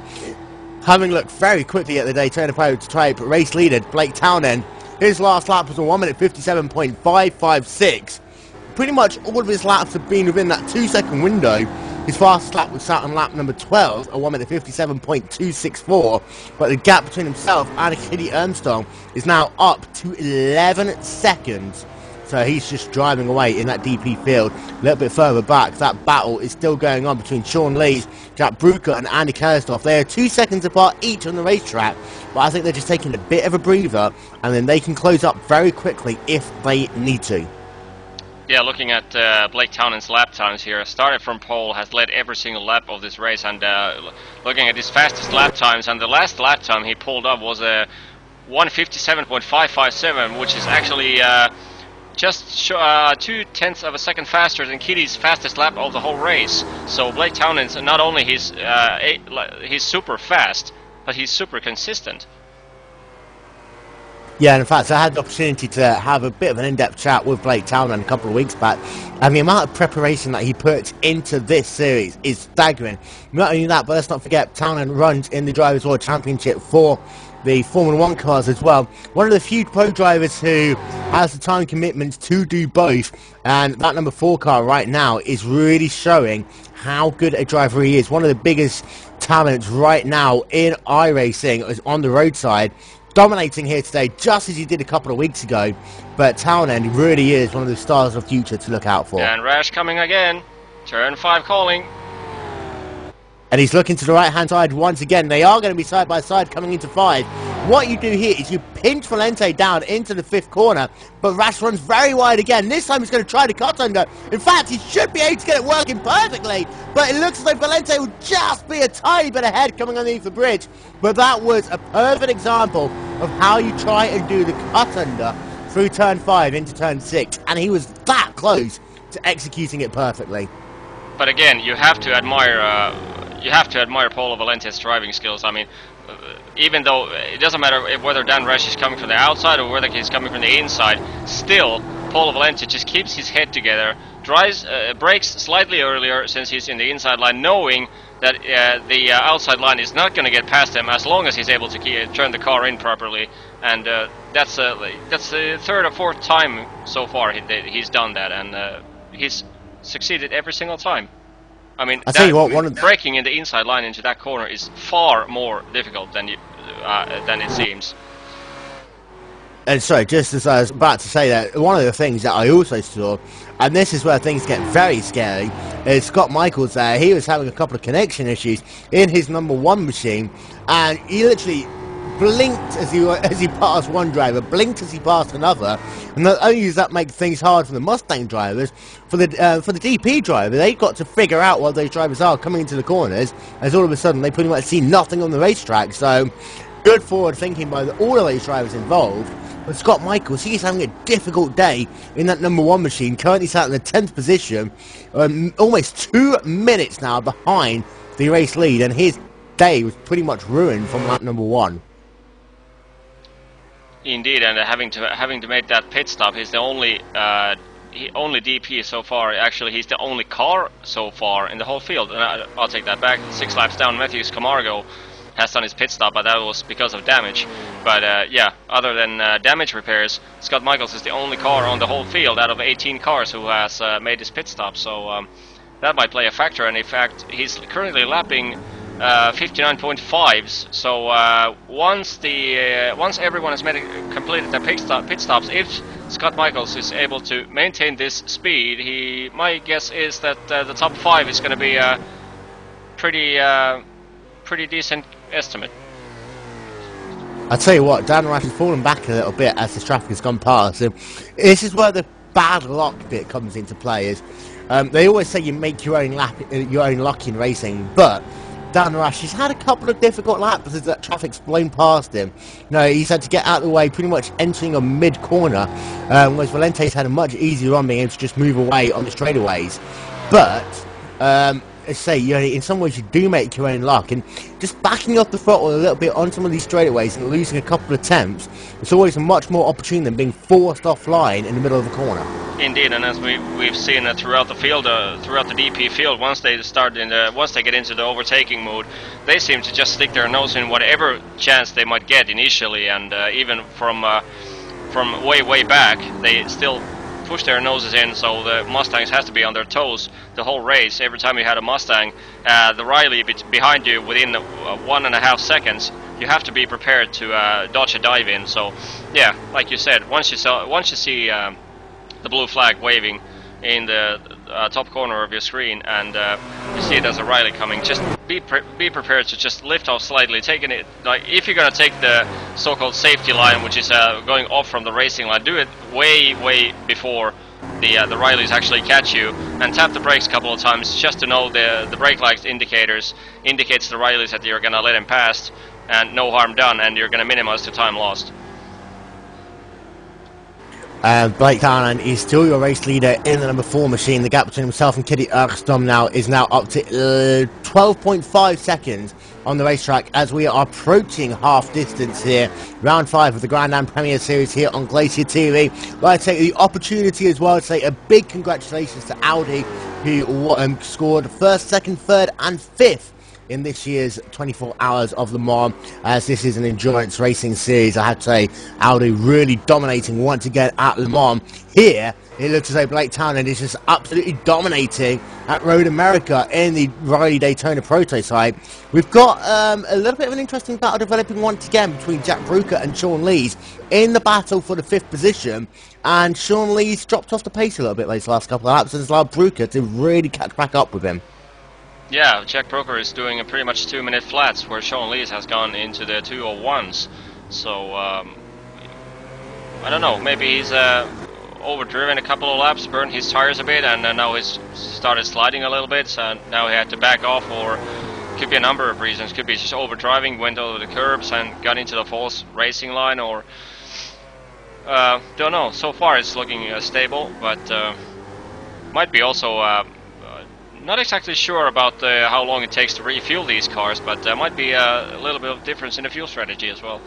Having looked very quickly at the Daytona prototype race leader, Blake Townend, his last lap was a 1 minute 57.556. Pretty much all of his laps have been within that 2-second window. His fastest lap was sat on lap number 12, a 1 minute 57.264, but the gap between himself and Kitty Armstrong is now up to 11 seconds. So he's just driving away in that DP field. A little bit further back, that battle is still going on between Sean Lees, Jack Bruker and Andy Kerstoff. They are 2 seconds apart each on the racetrack, but I think they're just taking a bit of a breather, and then they can close up very quickly if they need to. Yeah, looking at Blake Townend's lap times here, started from pole, has led every single lap of this race, and looking at his fastest lap times, and the last lap time he pulled up was a 1:57.557, which is actually just 0.2 of a second faster than Kitty's fastest lap of the whole race. So Blake Townend's not only he's super fast, but he's super consistent. Yeah, and in fact, I had the opportunity to have a bit of an in-depth chat with Blake Townend a couple of weeks back, and the amount of preparation that he puts into this series is staggering. Not only that, but let's not forget, Townend runs in the Drivers' World Championship for the Formula 1 cars as well. One of the few pro drivers who has the time commitment to do both, and that number 4 car right now is really showing how good a driver he is. One of the biggest talents right now in iRacing is on the roadside, dominating here today, just as he did a couple of weeks ago. But Townend really is one of the stars of the future to look out for. And Rash coming again. Turn 5 calling. And he's looking to the right-hand side once again. They are going to be side by side coming into 5. What you do here is you pinch Valente down into the 5th corner, but Rash runs very wide again. This time he's going to try to cut under. In fact, he should be able to get it working perfectly, but it looks as though Valente will just be a tiny bit ahead coming underneath the bridge. But that was a perfect example of how you try and do the cut under through turn 5 into turn 6, and he was that close to executing it perfectly. But again, you have to admire Paulo Valente's driving skills. I mean, even though it doesn't matter whether Dan Rash is coming from the outside or whether he's coming from the inside, still Paulo Valente just keeps his head together, brakes slightly earlier since he's in the inside line, knowing that the outside line is not going to get past him as long as he's able to turn the car in properly. And that's the 3rd or 4th time so far he's done that, and he's succeeded every single time. I mean, braking in the inside line into that corner is far more difficult than it seems. And sorry, just as I was about to say that, one of the things that I also saw, and this is where things get very scary, is Scott Michaels there. He was having a couple of connection issues in his number 1 machine, and he literally blinked as he passed one driver, blinked as he passed another, and not only does that make things hard for the Mustang drivers, for the DP driver, they've got to figure out what those drivers are coming into the corners, as all of a sudden they pretty much see nothing on the racetrack. So good forward thinking by all of those drivers involved. But Scott Michaels, he's having a difficult day in that number 1 machine, currently sat in the 10th position, almost 2 minutes now behind the race lead, and his day was pretty much ruined from lap number 1. Indeed, and having to make that pit stop, he's the only DP so far. Actually, he's the only car so far in the whole field. And I'll take that back. 6 laps down, Matthews Camargo has done his pit stop, but that was because of damage. But yeah, other than damage repairs, Scott Michaels is the only car on the whole field out of 18 cars who has made his pit stop. So that might play a factor. And in fact, he's currently lapping 59.5s. So once everyone has completed their pit stops, if Scott Michaels is able to maintain this speed, my guess is that the top 5 is going to be a pretty decent estimate. I'll tell you what, Dan Rash has fallen back a little bit as the traffic has gone past. This is where the bad luck bit comes into play. They always say you make your own luck in racing, but Dan Rash, he's had a couple of difficult laps as that traffic's blown past him. He's had to get out of the way, pretty much entering a mid-corner, whereas Valente's had a much easier run being able to just move away on the straightaways. But, let's say, in some ways you do make your own luck, and just backing off the throttle a little bit on some of these straightaways and losing a couple of attempts, it's always a much more opportune than being forced offline in the middle of the corner. Indeed, and as we've seen throughout the field, throughout the DP field, once they get into the overtaking mode, they seem to just stick their nose in whatever chance they might get initially, and even from way back, they still push their noses in, so the Mustangs have to be on their toes the whole race. Every time you had a Mustang, the Riley behind you within 1.5 seconds, you have to be prepared to dodge a dive in. So yeah, like you said, once you see the blue flag waving in the top corner of your screen, and you see it as a Riley coming, just be prepared to just lift off slightly, taking it, like if you're gonna take the so-called safety line, which is going off from the racing line, do it way before the Rileys actually catch you, and tap the brakes a couple of times just to know the brake light indicates the Rileys that you're gonna let him pass, and no harm done, and you're gonna minimize the time lost. Blake Townend is still your race leader in the number 4 machine. The gap between himself and Kitty Erkstom is now up to 12.5 seconds on the racetrack as we are approaching half distance here. Round 5 of the Grand Am Premier Series here on Glacier TV. I'd like to take the opportunity as well to say a big congratulations to Audi, who scored first, second, third and fifth in this year's 24 Hours of Le Mans, as this is an endurance racing series. I have to say, Audi really dominating once again at Le Mans. Here, it looks as though Blake Townend is just absolutely dominating at Road America in the Riley Daytona prototype. We've got a little bit of an interesting battle developing once again between Jack Bruker and Sean Lees in the battle for the 5th position. And Sean Lees dropped off the pace a little bit these last couple of laps and has allowed Bruker to really catch back up with him. Yeah, Jack Bruker is doing a pretty much 2-minute flats, where Sean Lees has gone into the 2:01s. So, I don't know, maybe he's overdriven a couple of laps, burned his tires a bit, and now he's started sliding a little bit, so now he had to back off, or could be a number of reasons. Could be just overdriving, went over the curbs and got into the false racing line, or don't know. So far it's looking stable, but might be also not exactly sure about how long it takes to refuel these cars, but there might be a little bit of difference in the fuel strategy as well.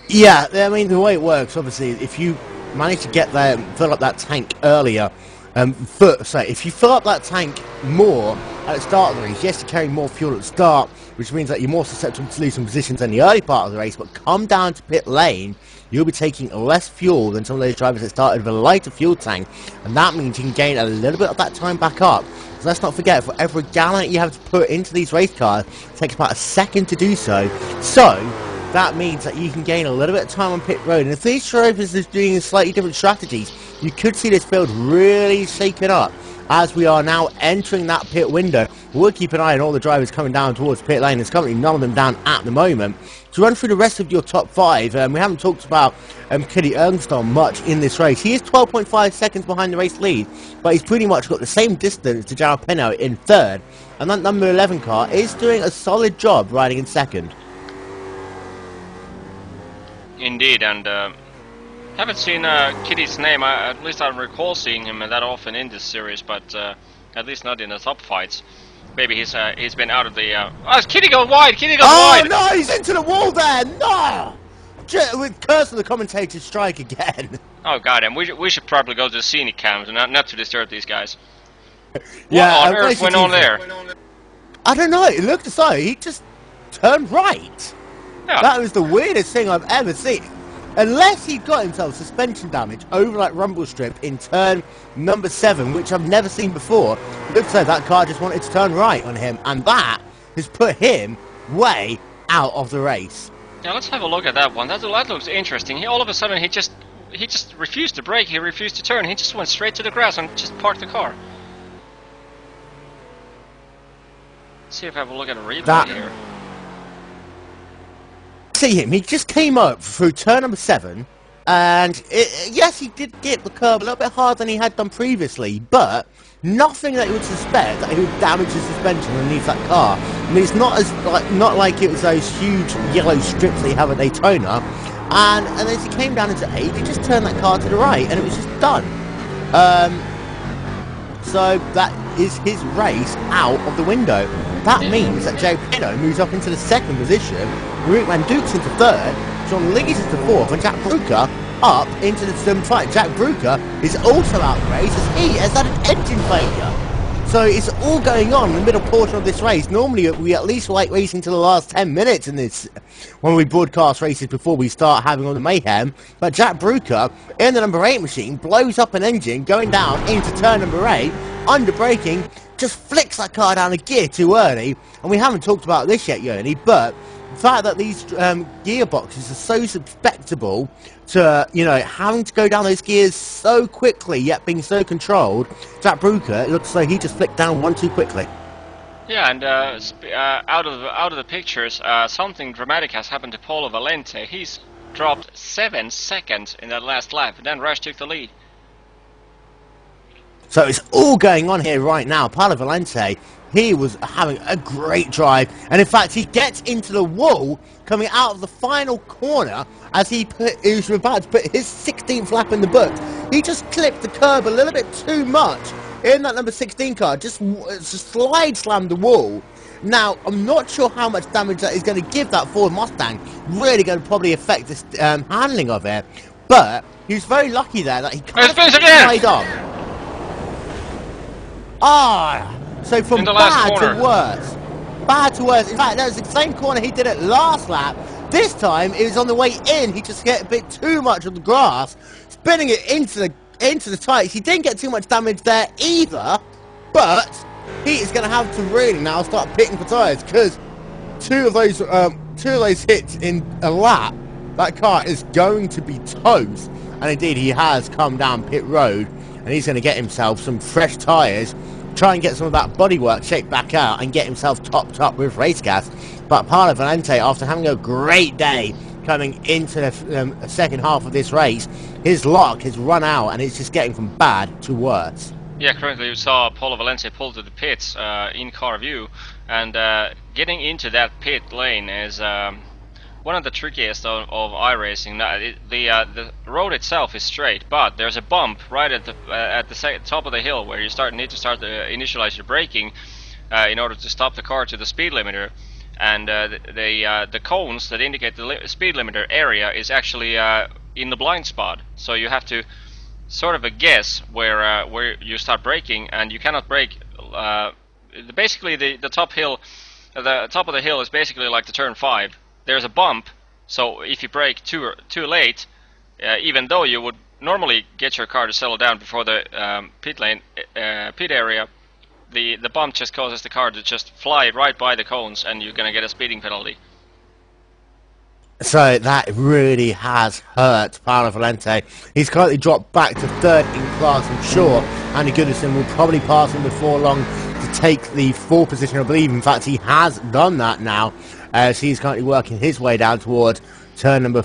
Yeah, I mean, the way it works, obviously, if you manage to get there and fill up that tank earlier, if you fill up that tank more at the start of the race, yes, you carry more fuel at the start, which means that you're more susceptible to losing positions in the early part of the race, but come down to pit lane, you'll be taking less fuel than some of those drivers that started with a lighter fuel tank, and that means you can gain a little bit of that time back up. So let's not forget, for every gallon you have to put into these race cars, it takes about a second to do so. So that means that you can gain a little bit of time on pit road. And if these drivers are doing slightly different strategies, you could see this field really shaken up as we are now entering that pit window. We'll keep an eye on all the drivers coming down towards pit lane. There's currently none of them down at the moment. To run through the rest of your top 5, we haven't talked about Kenny Ernston much in this race. He is 12.5 seconds behind the race lead, but he's pretty much got the same distance to Jarrell Pinto in 3rd. And that number 11 car is doing a solid job riding in 2nd. Indeed, and haven't seen Kitty's name. At least I recall seeing him that often in this series, but at least not in the top fights. Maybe he's been out of the. Oh, is Kitty going wide? Kitty goes wide! Oh no, he's into the wall there! No! With curse of the commentator's strike again. Oh god, and we should probably go to the scenic cams, not to disturb these guys. Yeah, what on earth went on there? I don't know. It looked as though he just turned right. Yeah. That was the weirdest thing I've ever seen. Unless he got himself suspension damage over that rumble strip in turn number 7, which I've never seen before. It looks like that car just wanted to turn right on him, and that has put him way out of the race. Yeah, let's have a look at that one. That looks interesting. All of a sudden, he just refused to brake. He refused to turn. He just went straight to the grass and just parked the car. Let's see if I have a look at a replay here. See him, he just came up through turn number 7, and yes, he did get the curb a little bit harder than he had done previously, but nothing that you would suspect that he would damage the suspension underneath that car. I mean, it's not like it was those huge yellow strips that you have at Daytona, and as he came down into 8, he just turned that car to the right, and it was just done. So that is his race out of the window. That means that Joe Pinto moves up into the 2nd position, Rick Van Dukes into 3rd, John Lees into 4th, and Jack Bruker up into the 7th fight. Jack Bruker is also out of the race as he has had an engine failure. So it's all going on in the middle portion of this race. Normally we at least like racing to the last 10 minutes in this, when we broadcast races before we start having all the mayhem. But Jack Bruker in the number 8 machine blows up an engine going down into turn number 8, under braking, just flicks that car down a gear too early. And we haven't talked about this yet, Yoni, but the fact that these gearboxes are so susceptible to, you know, having to go down those gears so quickly, yet being so controlled, Jack Bruker, it looks like he just flicked down one too quickly. Yeah, and out of the pictures, something dramatic has happened to Paulo Valente. He's dropped 7 seconds in that last lap, and then Rush took the lead. So it's all going on here right now. Paulo Valente, he was having a great drive, and in fact he gets into the wall coming out of the final corner as he was about to put his 16th lap in the book. He just clipped the curb a little bit too much in that number 16 car, just slide slammed the wall, Now, I'm not sure how much damage that is going to give that Ford Mustang. Really going to probably affect this handling of it. But he was very lucky there that he kind of played on. So from bad to worse. Bad to worse. In fact, that was the same corner he did it last lap. This time, it was on the way in. He just hit a bit too much of the grass, spinning it into the tyres. He didn't get too much damage there either, but he is going to have to really now start pitting for tyres, because two of those hits in a lap, that car is going to be toast. And indeed, he has come down pit road, and he's going to get himself some fresh tyres, try and get some of that bodywork shaped back out, and get himself topped up with race gas. But Paolo Valente, after having a great day coming into the second half of this race, his luck has run out, and it's just getting from bad to worse. Yeah, currently you saw Paolo Valente pull to the pits in car view, and getting into that pit lane is one of the trickiest of iRacing. The road itself is straight, but there's a bump right at the top of the hill where you need to initialize your braking in order to stop the car to the speed limiter. And the cones that indicate the speed limiter area is actually in the blind spot, so you have to sort of guess where you start braking, and you cannot brake. Basically, the top of the hill is basically like the turn 5. There's a bump, so if you brake too late, even though you would normally get your car to settle down before the pit area, the bump just causes the car to just fly right by the cones, and you're gonna get a speeding penalty. So that really has hurt Paolo Valente. He's currently dropped back to third in class. I'm sure Andy Goodison will probably pass him before long to take the 4th position, I believe. In fact, he has done that now, as he's currently working his way down towards turn number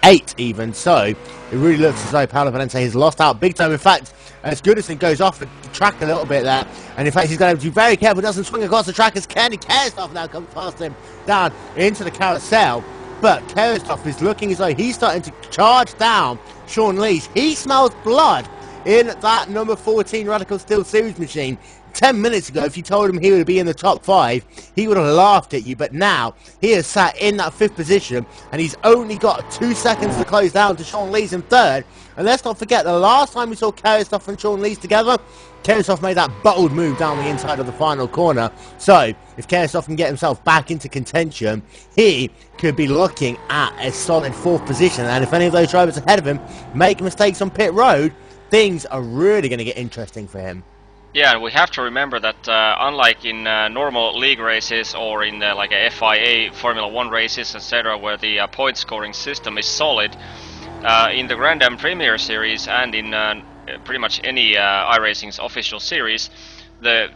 8 even. So it really looks as though Paolo Valente has lost out big time. In fact, as Goodison goes off the track a little bit there, and in fact he's going to be very careful, doesn't swing across the track as Kenny Kerstoff now comes past him down into the carousel. But Kerstoff is looking as though he's starting to charge down Sean Lees. He smells blood in that number 14 Radical Steel Series machine. 10 minutes ago, if you told him he would be in the top 5, he would have laughed at you. But now, he has sat in that 5th position, and he's only got 2 seconds to close down to Sean Lees in 3rd. And let's not forget, the last time we saw Kerstoff and Sean Lees together, Kerstoff made that bold move down the inside of the final corner. So, if Kerstoff can get himself back into contention, he could be looking at a solid 4th position. And if any of those drivers ahead of him make mistakes on pit road, things are really going to get interesting for him. Yeah, and we have to remember that unlike in normal league races or in like a FIA Formula 1 races, etc., where the point scoring system is solid, in the Grand Am Premier Series and in pretty much any iRacing's official series, the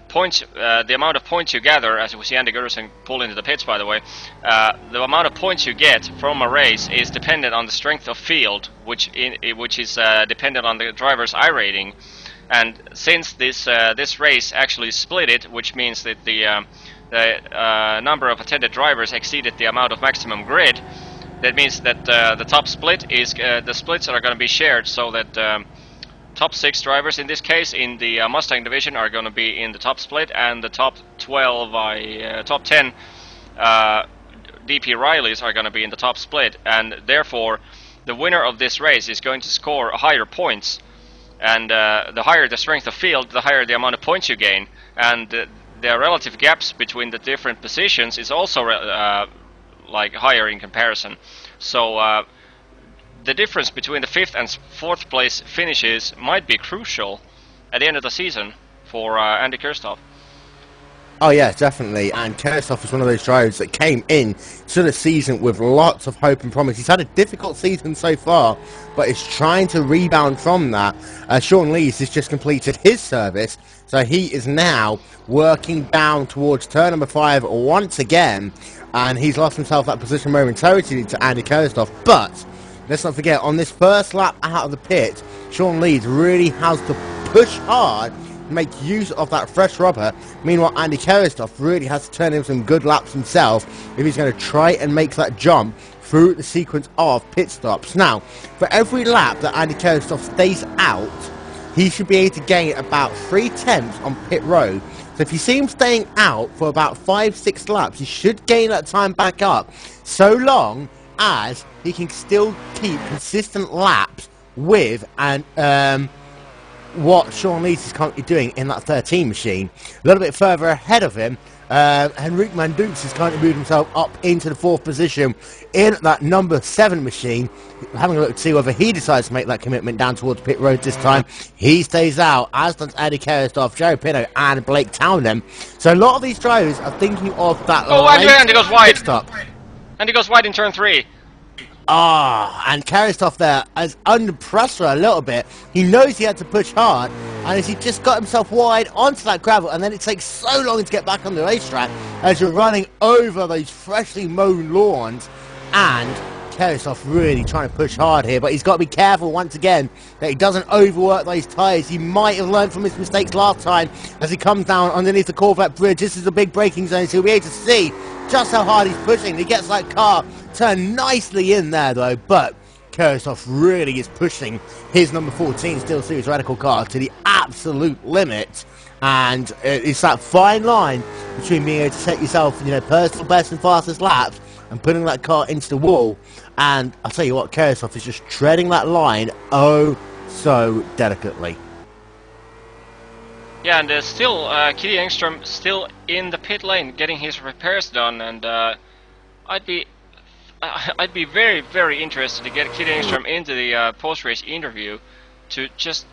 amount of points you gather, as we see Andy Goodison pull into the pits, by the way, the amount of points you get from a race is dependent on the strength of field, which is dependent on the driver's iRating. And since this race actually split it, which means that the number of attended drivers exceeded the amount of maximum grid, that means that the top split is the splits are going to be shared, so that top 6 drivers in this case in the Mustang division are going to be in the top split, and the top 10 DP Rileys are going to be in the top split, and therefore the winner of this race is going to score higher points. And the higher the strength of field, the higher the amount of points you gain, and the relative gaps between the different positions is also like higher in comparison. So the difference between the 5th and 4th place finishes might be crucial at the end of the season for Andy Kerstoff. Oh yeah, definitely. And Kerstoff is one of those drivers that came in to the season with lots of hope and promise. He's had a difficult season so far, but is trying to rebound from that. Sean Lees has just completed his service, so he is now working down towards turn number 5 once again, and he's lost himself that position momentarily to Andy Kerstoff. But let's not forget, on this first lap out of the pit, Sean Lees really has to push hard, make use of that fresh rubber. Meanwhile, Andy Kerstoff really has to turn in some good laps himself if he's going to try and make that jump through the sequence of pit stops. Now, for every lap that Andy Kerstoff stays out, he should be able to gain about 3/10 on pit road. So if you see him staying out for about 5-6 laps, he should gain that time back up, so long as he can still keep consistent laps with what Sean Lees is currently doing in that 13 machine. A little bit further ahead of him, Henrik Mandukes has currently moved himself up into the 4th position in that number 7 machine. Having a look to see whether he decides to make that commitment down towards pit road this time. He stays out, as does Andy Kerristoff, Joe Pinto and Blake Townend. So a lot of these drivers are thinking of that Andy goes wide. Stop. And he goes wide in turn 3. And Kerristoff there is under pressure a little bit. He knows he had to push hard, and as he just got himself wide onto that gravel, and then it takes so long to get back on the racetrack as you're running over those freshly mown lawns, and Kerristoff really trying to push hard here, but he's got to be careful once again that he doesn't overwork those tyres. He might have learned from his mistakes last time as he comes down underneath the Corvette bridge. This is a big braking zone, so he'll be able to see just how hard he's pushing. He gets that car turned nicely in there though, but Kerristoff really is pushing his number 14 Steel Series Radical car to the absolute limit, and it's that fine line between being able to set yourself, personal best and fastest laps and putting that car into the wall. And I'll tell you what, Kerristoff is just treading that line oh so delicately. Yeah, and there's still Kitty Engström still in the pit lane getting his repairs done, and I'd be very, very interested to get Kitty Engström into the post-race interview to just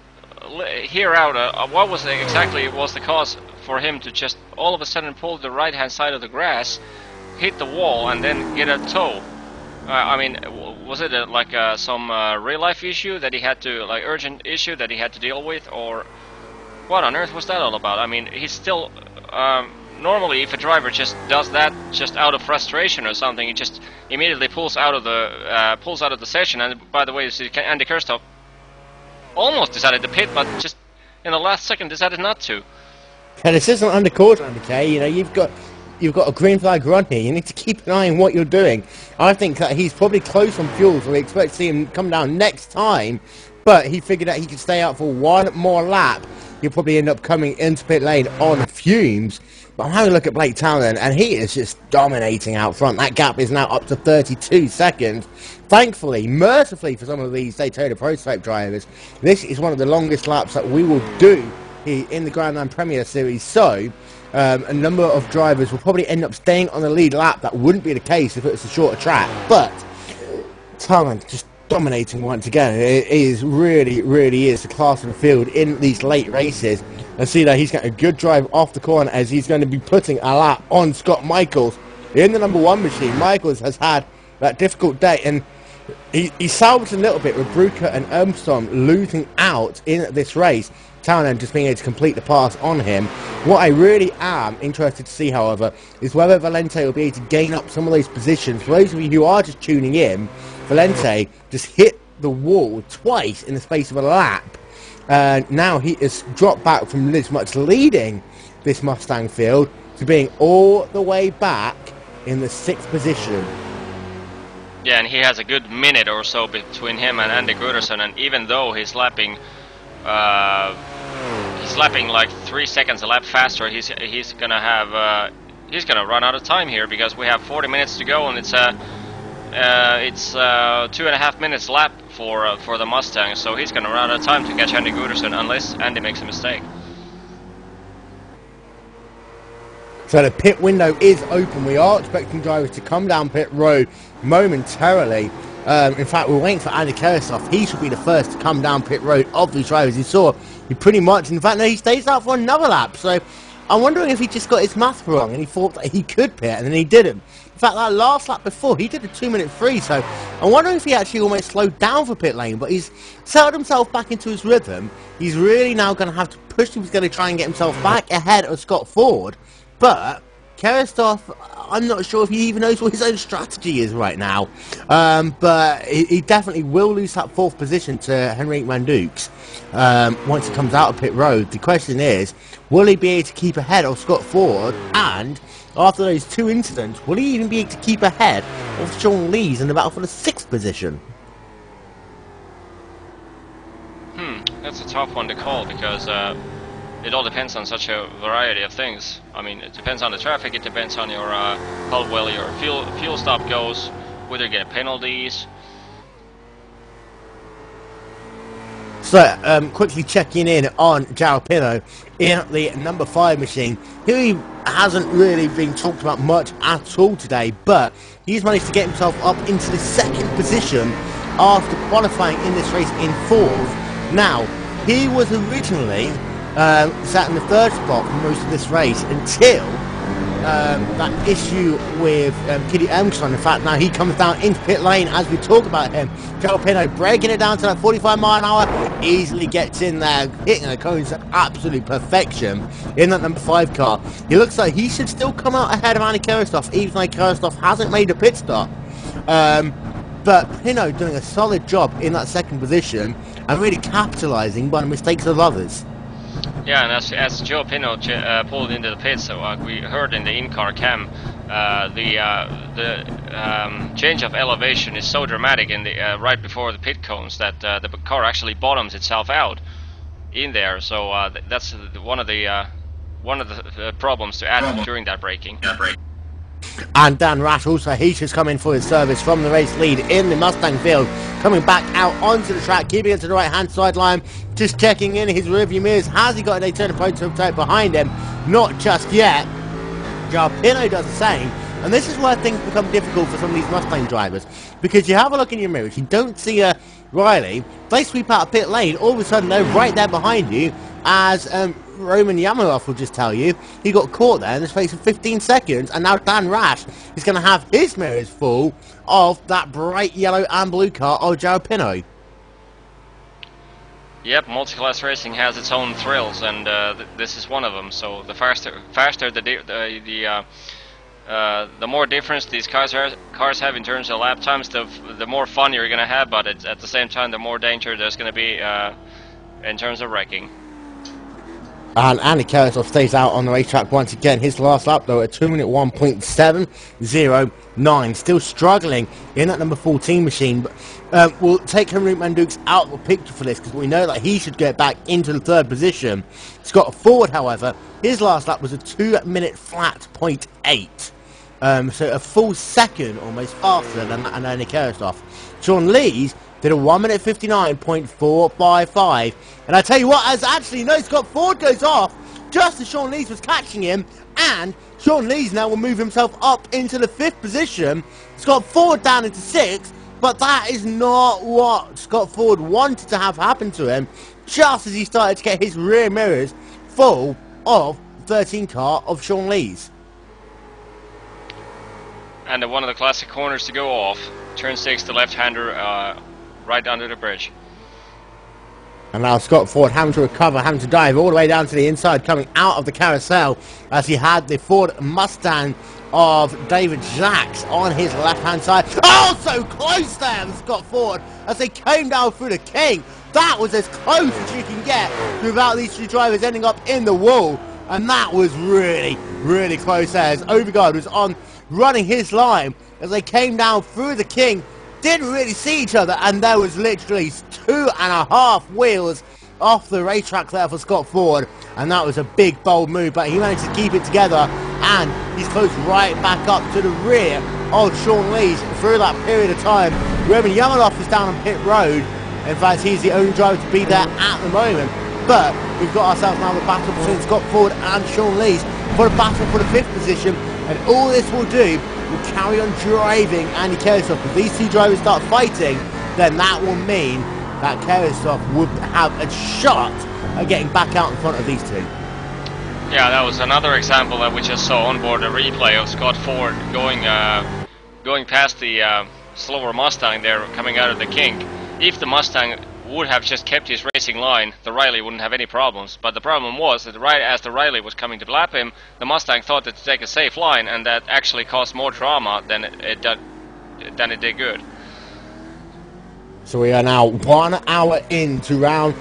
hear out what was exactly was the cause for him to just all of a sudden pull the right-hand side of the grass, hit the wall, and then get a tow. I mean, was it some real-life issue that he had to, urgent issue that he had to deal with, or what on earth was that all about? I mean, he's still normally, if a driver just does that just out of frustration or something, he just immediately pulls out of the session. And by the way, Andy Kerristoff almost decided to pit, but just in the last second decided not to. And this isn't undercourt, Andy K. You've got a green flag run here. You need to keep an eye on what you're doing. I think that he's probably close on fuel, so we expect to see him come down next time. But he figured out he could stay out for one more lap. He'll probably end up coming into pit lane on fumes. But I'm having a look at Blake Townend, and he is just dominating out front. That gap is now up to 32 seconds. Thankfully, mercifully for some of these Daytona prototype drivers, this is one of the longest laps that we will do here in the Grand Am Premier Series. So, a number of drivers will probably end up staying on the lead lap. That wouldn't be the case if it was a shorter track. But Townend just dominating once again. It is really is the class of the field in these late races. And see that he's got a good drive off the corner as he's going to be putting a lap on Scott Michaels in the number 1 machine. Michaels has had that difficult day, and he salvaged a little bit with Brucker and Armstrong losing out in this race. Townend just being able to complete the pass on him. What I really am interested to see, however, is whether Valente will be able to gain up some of those positions. For those of you who are just tuning in, Valente just hit the wall twice in the space of a lap. Now he has dropped back from this much leading this Mustang field to being all the way back in the 6th position. Yeah, and he has a good minute or so between him and Andy Gutterson, and even though he's lapping like 3 seconds a lap faster, he's gonna run out of time here, because we have 40 minutes to go, and it's 2.5 minutes lap for the Mustang, so he's gonna run out of time to catch Andy Gutterson unless Andy makes a mistake. So the pit window is open. We are expecting drivers to come down pit road momentarily. In fact, we're waiting for Andy Kerristoff. He should be the first to come down pit road of these drivers. You saw he pretty much, in fact, no, he stays out for another lap. So I'm wondering if he just got his math wrong and he thought that he could pit and then he didn't. In fact, that last lap before, he did a 2-minute free, so I'm wondering if he actually almost slowed down for pit lane, but he's settled himself back into his rhythm. He's really now going to have to push him. He's going to try and get himself back ahead of Scott Ford, but Kerristoff, I'm not sure if he even knows what his own strategy is right now. But he definitely will lose that 4th position to Henrik Mandukes once he comes out of pit road. The question is, will he be able to keep ahead of Scott Ford? And after those 2 incidents, will he even be able to keep ahead of Sean Lees in the battle for the 6th position? That's a tough one to call, because it all depends on such a variety of things. I mean, it depends on the traffic, it depends on your how well your fuel stop goes, whether you get penalties. So, quickly checking in on Jalapeno in the number 5 machine, who he hasn't really been talked about much at all today, but he's managed to get himself up into the 2nd position after qualifying in this race in 4th. Now, he was originally sat in the 3rd spot for most of this race until that issue with Kitty Elmstrong. In fact, now he comes down into pit lane as we talk about him. Jalapeno breaking it down to that 45 mile an hour, easily gets in there, hitting the cones to absolute perfection in that number 5 car. He looks like he should still come out ahead of Andy Kerstov, even though Kerstov hasn't made a pit stop. But Pino doing a solid job in that 2nd position and really capitalising on the mistakes of others. Yeah, and as Joe Pino pulled into the pits, so we heard in the in-car cam, the change of elevation is so dramatic in the right before the pit cones that the car actually bottoms itself out in there. So that's one of the problems to add during that braking. And Dan Rash also, he's just come in for his service from the race lead in the Mustang field, coming back out onto the track, keeping it to the right hand sideline, just checking in his rearview mirrors. Has he got a Daytona prototype behind him? Not just yet. Jalapeno does the same, and this is where things become difficult for some of these Mustang drivers, because you have a look in your mirrors, you don't see a Riley, they sweep out of pit lane, all of a sudden they're right there behind you, as Roman Yamarov will just tell you, he got caught there in the space of 15 seconds, and now Dan Rash is going to have his mirrors full of that bright yellow and blue car of Jalapeno. Yep, multi-class racing has its own thrills, and this is one of them. So the faster the more difference these cars have in terms of lap times, the more fun you're gonna have. But at the same time, the more danger there's gonna be in terms of wrecking. And Andy Kerstov stays out on the racetrack once again. His last lap, though, at 2-minute 1.709. Still struggling in that number 14 machine. But we'll take Henrik Mandukes out of the picture for this, because we know that he should get back into the 3rd position. Scott Ford, however, his last lap was a 2-minute flat .8. So a full second almost faster than Andy Kerstov. Sean Lees did a 1-minute 59.455. And I tell you what, as actually, no, Scott Ford goes off just as Sean Lees was catching him, and Sean Lees now will move himself up into the 5th position. Scott Ford down into 6th, but that is not what Scott Ford wanted to have happen to him, just as he started to get his rear mirrors full of the 13 car of Sean Lees. And one of the classic corners to go off, turn 6, the left-hander right under the bridge. And now Scott Ford having to recover, having to dive all the way down to the inside, coming out of the carousel as he had the Ford Mustang of David Jacks on his left-hand side. Oh, so close there with Scott Ford as they came down through the King. That was as close as you can get without these 2 drivers ending up in the wall. And that was really, really close there as Overgaard was on running his line as they came down through the King. Didn't really see each other, and there was literally 2.5 wheels off the racetrack there for Scott Ford, and that was a big bold move, but he managed to keep it together, and he's close right back up to the rear of Sean Lees through that period of time. Roman Yamanov is down on pit road. In fact, he's the only driver to be there at the moment, but we've got ourselves now the battle between Scott Ford and Sean Lees for the battle for the 5th position, and all this will do will carry on driving Andy Kerstov. If these 2 drivers start fighting, then that will mean that Kerstov would have a shot at getting back out in front of these 2. Yeah, that was another example that we just saw on board a replay of Scott Ford going past the slower Mustang there coming out of the kink. If the Mustang would have just kept his racing line, the Riley wouldn't have any problems. But the problem was that right as the Riley was coming to lap him, the Mustang thought to take a safe line, and that actually caused more drama than it did good. So we are now 1 hour into round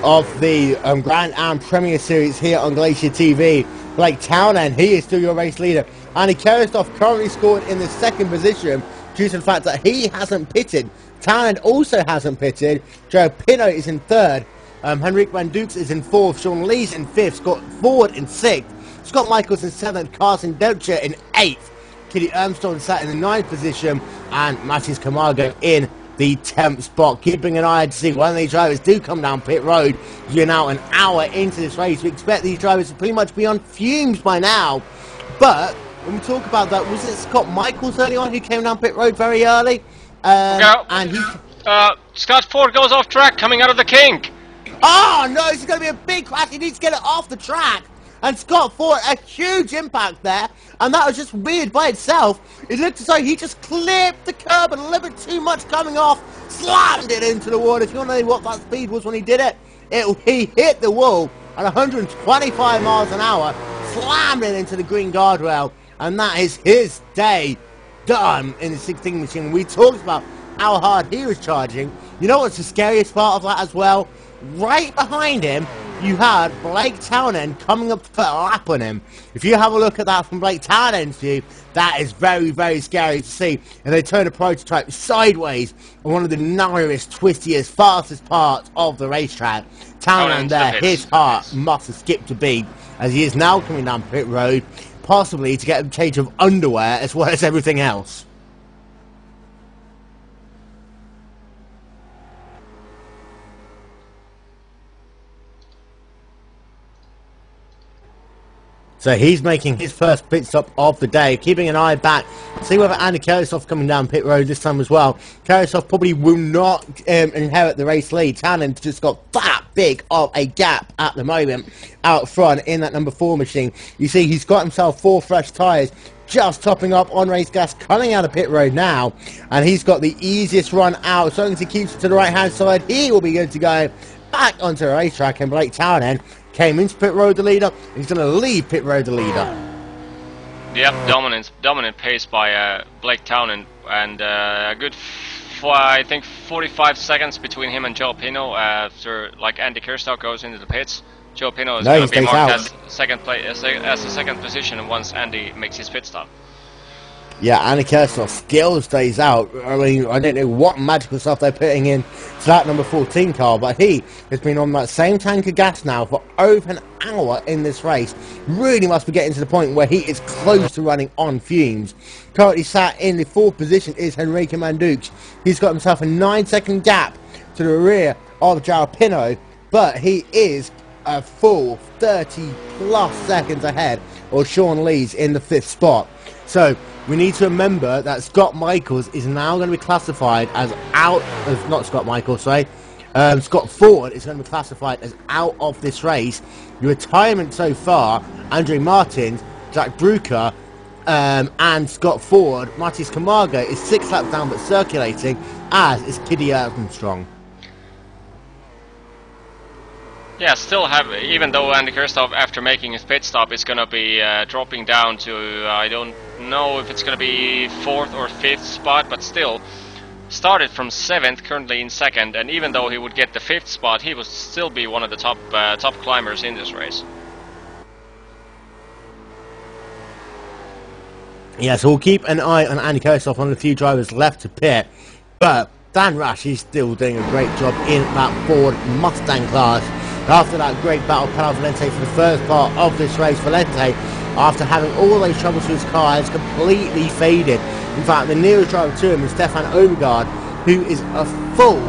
of the Grand Am Premier Series here on Glacier TV. Blake Townend, he is still your race leader. Andy Kerstov currently scored in the 2nd position due to the fact that he hasn't pitted. Townend also hasn't pitted. Joe Pino is in 3rd. Henrik Van Dukes is in 4th, Sean Lees in 5th, Scott Ford in 6th, Scott Michaels in 7th, Carson Delcher in 8th, Kitty Armstrong sat in the 9th position, and Matthias Camargo in the 10th spot. Keeping an eye to see when these drivers do come down pit road. You're now an hour into this race. We expect these drivers to pretty much be on fumes by now. But when we talk about that, was it Scott Michaels early on who came down pit road very early? And he... Scott Ford goes off track coming out of the kink. Oh no, this is going to be a big crash. He needs to get it off the track. And Scott Ford, a huge impact there. And that was just weird by itself. It looked as though he just clipped the curb and a little bit too much coming off. Slammed it into the water. If you want to know what that speed was when he did it, he hit the wall at 125 miles an hour. Slammed it into the green guardrail. And that is his day done in the 16 machine. We talked about how hard he was charging. You know what's the scariest part of that as well? Right behind him, you had Blake Townend coming up to put a lap on him. If you have a look at that from Blake Townend's view, that is very, very scary to see. And they turn the prototype sideways on one of the narrowest, twistiest, fastest parts of the racetrack. Townend there, his heart must have skipped a beat as he is now coming down pit road, possibly to get a change of underwear as well as everything else. So he's making his first pit stop of the day, keeping an eye back. See whether Andy Keresov coming down pit road this time as well. Keresov probably will not inherit the race lead. Townend just got that big of a gap at the moment out front in that number 4 machine. You see he's got himself 4 fresh tyres, just topping up on race gas, coming out of pit road now. And he's got the easiest run out. As long as he keeps it to the right hand side, he will be good to go back onto the racetrack. And Blake Townend came into pit road the leader. He's going to leave pit road the leader. Yep, dominant pace by Blake Townend, and a good, I think, 45 seconds between him and Joe Pino after like Andy Kirstock goes into the pits. Joe Pino is going to be marked as a second position once Andy makes his pit stop. Yeah, Andy Kershaw still stays out. I mean, I don't know what magical stuff they're putting in to that number 14 car, but he has been on that same tank of gas now for over an hour in this race. Really must be getting to the point where he is close to running on fumes. Currently sat in the 4th position is Henrique Mandukes. He's got himself a 9-second gap to the rear of Jalapino, but he is a full 30 plus seconds ahead of Sean Lees in the 5th spot. So we need to remember that Scott Michaels is now going to be classified as not Scott Michaels, sorry. Scott Ford is going to be classified as out of this race. The retirement so far, Andre Martins, Jack Brucker, and Scott Ford. Matthias Camargo is 6 laps down but circulating, as is Kitty Armstrong. Yeah, still have, even though Andy Kirstoff, after making his pit stop, is going to be dropping down to, I don't know if it's going to be 4th or 5th spot, but still, started from 7th, currently in 2nd, and even though he would get the 5th spot, he would still be one of the top climbers in this race. Yeah, so we'll keep an eye on Andy Kirstoff, on the few drivers left to pit, but Dan Rash is still doing a great job in that Ford Mustang class. After that great battle, Pal Valente for the first part of this race, Valente, after having all those troubles with his car, has completely faded. In fact, the nearest driver to him is Stefan Overgaard, who is a full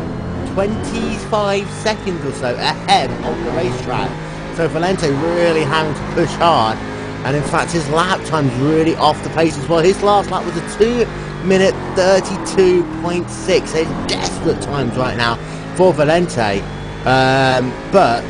25 seconds or so ahead of the racetrack. So Valente really having to push hard, and in fact his lap time's really off the pace as well. His last lap was a 2-minute 32.6. So desperate times right now for Valente. But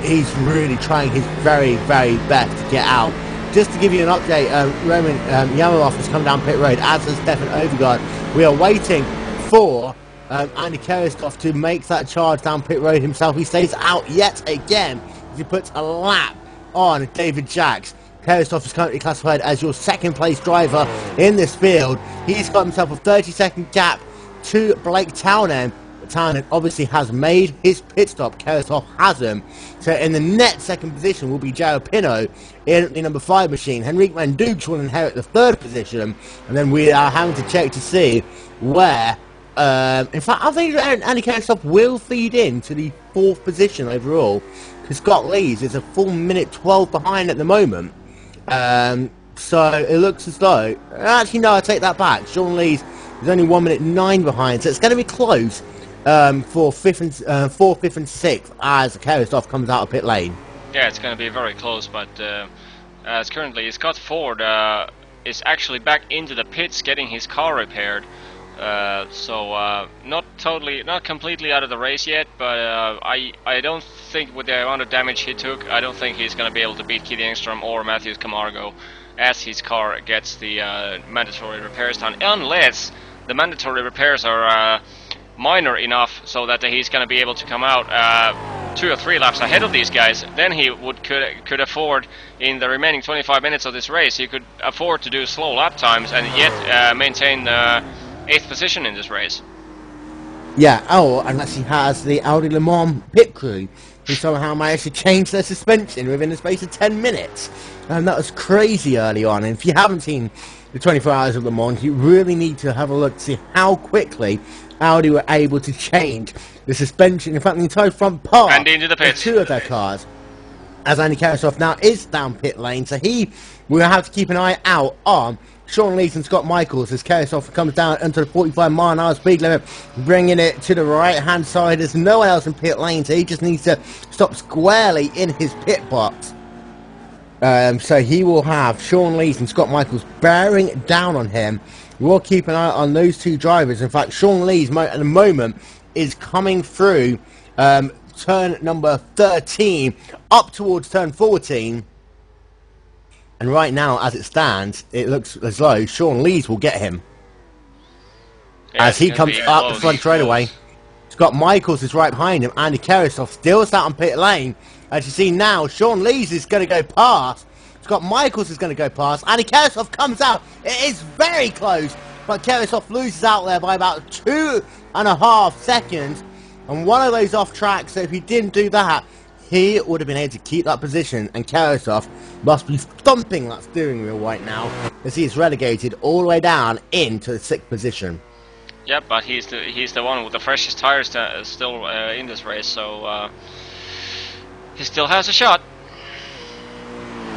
he's really trying his very, very best to get out. Just to give you an update, Roman Yamarov has come down pit road, as has Stefan Overgaard. We are waiting for Andy Kerestov to make that charge down pit road himself. He stays out yet again as he puts a lap on David Jacks. Kerestov is currently classified as your 2nd place driver in this field. He's got himself a 30-second gap to Blake Townend. Townend obviously has made his pit stop. Keresov hasn't. So in the net 2nd position will be Joe Pino in the number 5 machine. Henrique Van Dukes will inherit the 3rd position, and then we are having to check to see where In fact, I think Andy Kerstop will feed in to the 4th position overall, because Scott Lees is a full minute 12 behind at the moment. So it looks as though, actually no, I take that back. Sean Lees is only 1 minute 9 behind, so it's going to be close for 4th, 5th and 6th as Kerstop comes out of pit lane. Yeah, it's going to be very close, but as currently Scott Ford is actually back into the pits getting his car repaired. So not completely out of the race yet, but I don't think with the amount of damage he took, I don't think he's going to be able to beat Keith Engstrom or Matthews Camargo as his car gets the mandatory repairs done, unless the mandatory repairs are minor enough so that he's going to be able to come out 2 or 3 laps ahead of these guys. Then he could afford, in the remaining 25 minutes of this race, he could afford to do slow lap times and yet maintain 8th position in this race. Yeah, unless he has the Audi Le Mans pit crew, who somehow managed to change their suspension within the space of 10 minutes. And that was crazy early on. And if you haven't seen the 24 Hours of Le Mans, you really need to have a look to see how quickly Audi were able to change the suspension, in fact the entire front part and into the pits. Of 2 of their cars. As Andy Kerstop now is down pit lane, so he will have to keep an eye out on Sean Lees and Scott Michaels as Kerstop comes down into the 45-mile-an-hour speed limit, bringing it to the right-hand side. There's no one else in pit lane, so he just needs to stop squarely in his pit box. So he will have Sean Lees and Scott Michaels bearing down on him. We'll keep an eye on those 2 drivers. In fact, Sean Lees at the moment is coming through turn number 13 up towards turn 14. And right now, as it stands, it looks as though Sean Lees will get him. Yeah, as he comes up the front straightaway. Scott Michaels is right behind him. Andy Kerstop still sat on pit lane. As you see now, Sean Lees is going to go past. Scott Michaels is going to go past. Andy Kerstop comes out. It is very close. But Kerstop loses out there by about 2.5 seconds. And one of those off tracks, so if he didn't do that, he would have been able to keep that position, and Kerstop must be thumping that steering wheel right now as he is relegated all the way down into the 6th position. Yep, but he's the one with the freshest tires still in this race, so he still has a shot.